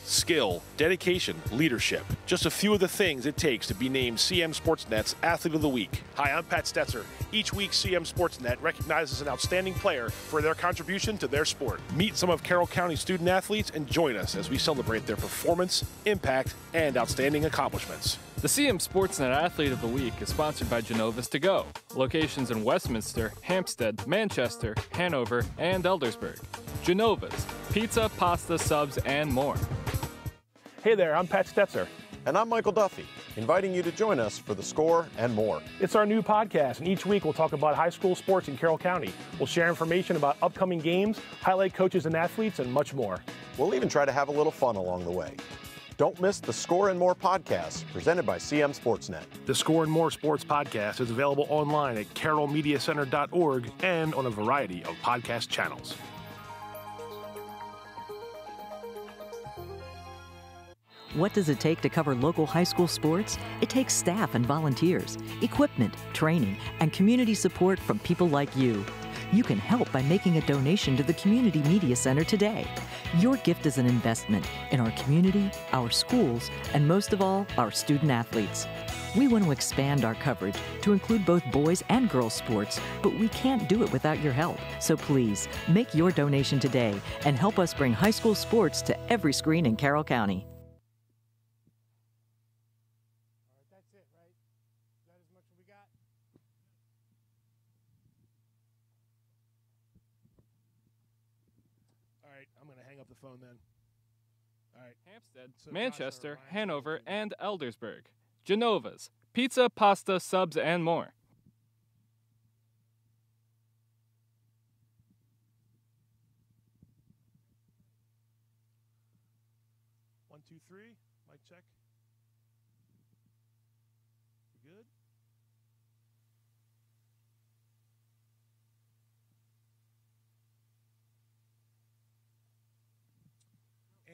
Skill, dedication, leadership. Just a few of the things it takes to be named CMSportsNet's Athlete of the Week. Hi, I'm Pat Stetzer. Each week, CMSportsNet recognizes an outstanding player for their contribution to their sport. Meet some of Carroll County student athletes and join us as we celebrate their performance, impact, and outstanding accomplishments. The CMSportsNet Athlete of the Week is sponsored by Genova's To Go. Locations in Westminster, Hampstead, Manchester, Hanover, and Eldersburg. Genova's, pizza, pasta, subs, and more. Hey there, I'm Pat Stetzer. And I'm Michael Duffy, inviting you to join us for The Score and more. It's our new podcast, and each week we'll talk about high school sports in Carroll County. We'll share information about upcoming games, highlight coaches and athletes, and much more. We'll even try to have a little fun along the way. Don't miss the Score and More podcast presented by CMSportsNet. The Score and More Sports podcast is available online at carrollmediacenter.org and on a variety of podcast channels. What does it take to cover local high school sports? It takes staff and volunteers, equipment, training, and community support from people like you. You can help by making a donation to the Community Media Center today. Your gift is an investment in our community, our schools, and most of all, our student athletes. We want to expand our coverage to include both boys and girls sports, but we can't do it without your help. So please, make your donation today and help us bring high school sports to every screen in Carroll County. I'm going to hang up the phone then. All right. Hampstead, Manchester, Hanover, and Eldersburg. Genova's, pizza, pasta, subs, and more. 1, 2, 3. Mic check. You good?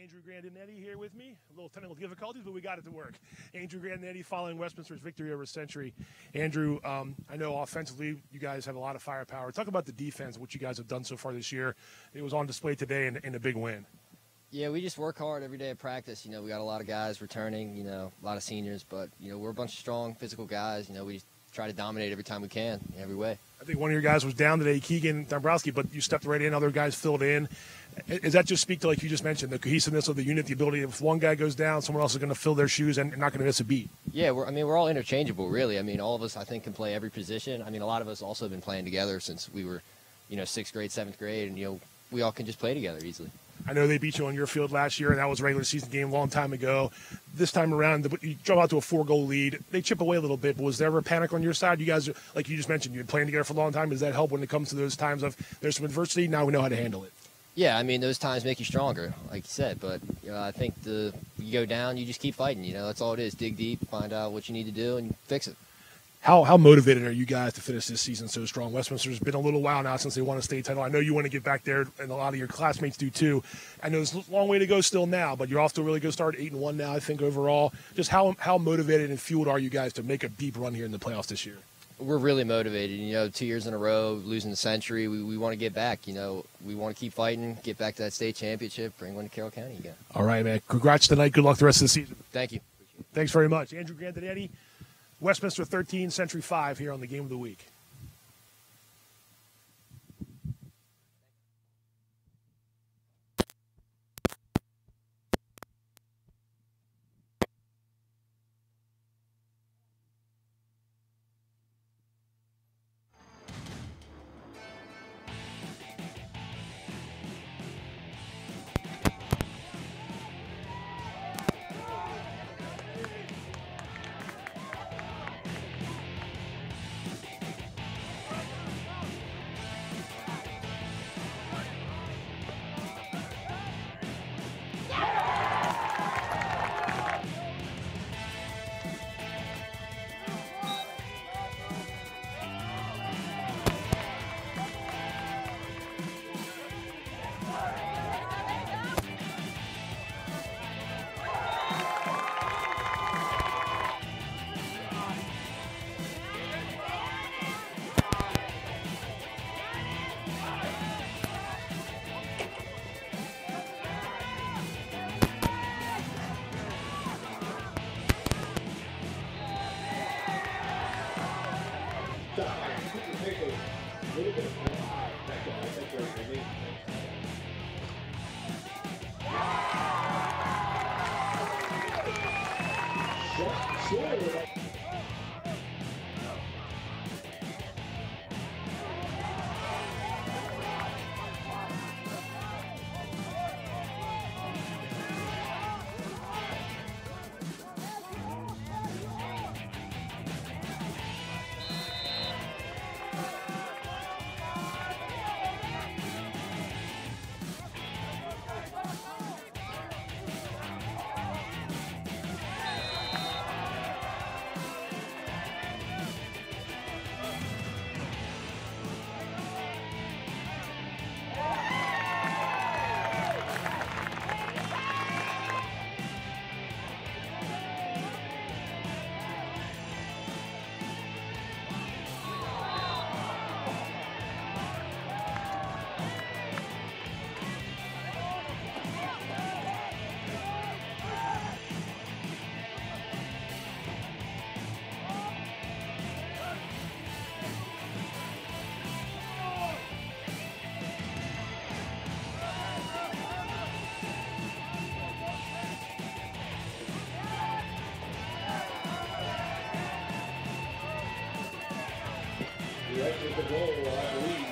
Andrew Grandinetti here with me. A little technical difficulties, but we got it to work. Andrew Grandinetti following Westminster's victory over Century. Andrew, I know offensively you guys have a lot of firepower. Talk about the defense, what you guys have done so far this year. It was on display today in a big win. Yeah, we just work hard every day at practice. We got a lot of guys returning, a lot of seniors, but, we're a bunch of strong, physical guys. We try to dominate every time we can, every way. I think one of your guys was down today, Keegan Dombrowski, but you stepped right in, other guys filled in. Does that just speak to, like you just mentioned, the cohesiveness of the unit, the ability if one guy goes down, someone else is going to fill their shoes and not going to miss a beat? Yeah, we're all interchangeable, really. All of us, I think, can play every position. A lot of us also have been playing together since we were, 6th grade, 7th grade, and, we all can just play together easily. I know they beat you on your field last year, and that was a regular season game a long time ago. This time around, you jump out to a 4-goal lead. They chip away a little bit, but was there ever a panic on your side? You guys, like you just mentioned, you've been playing together for a long time. Does that help when it comes to those times of there's some adversity? Now we know how to handle it. Yeah, those times make you stronger, like you said. But I think you go down, you just keep fighting. That's all it is. Dig deep, find out what you need to do, and fix it. How motivated are you guys to finish this season so strong? Westminster's been a little while now since they won a state title. I know you want to get back there, and a lot of your classmates do too. I know there's a long way to go still now, but you're off to a really good start, 8-1 now, I think, overall. Just how motivated and fueled are you guys to make a deep run here in the playoffs this year? We're really motivated. 2 years in a row, losing the Century. We want to get back. We want to keep fighting, get back to that state championship, bring one to Carroll County again. All right, man. Congrats tonight. Good luck the rest of the season. Thank you. Thanks very much. Andrew Grandinetti, Westminster 13, Century 5 here on the Game of the Week. The goal, I believe,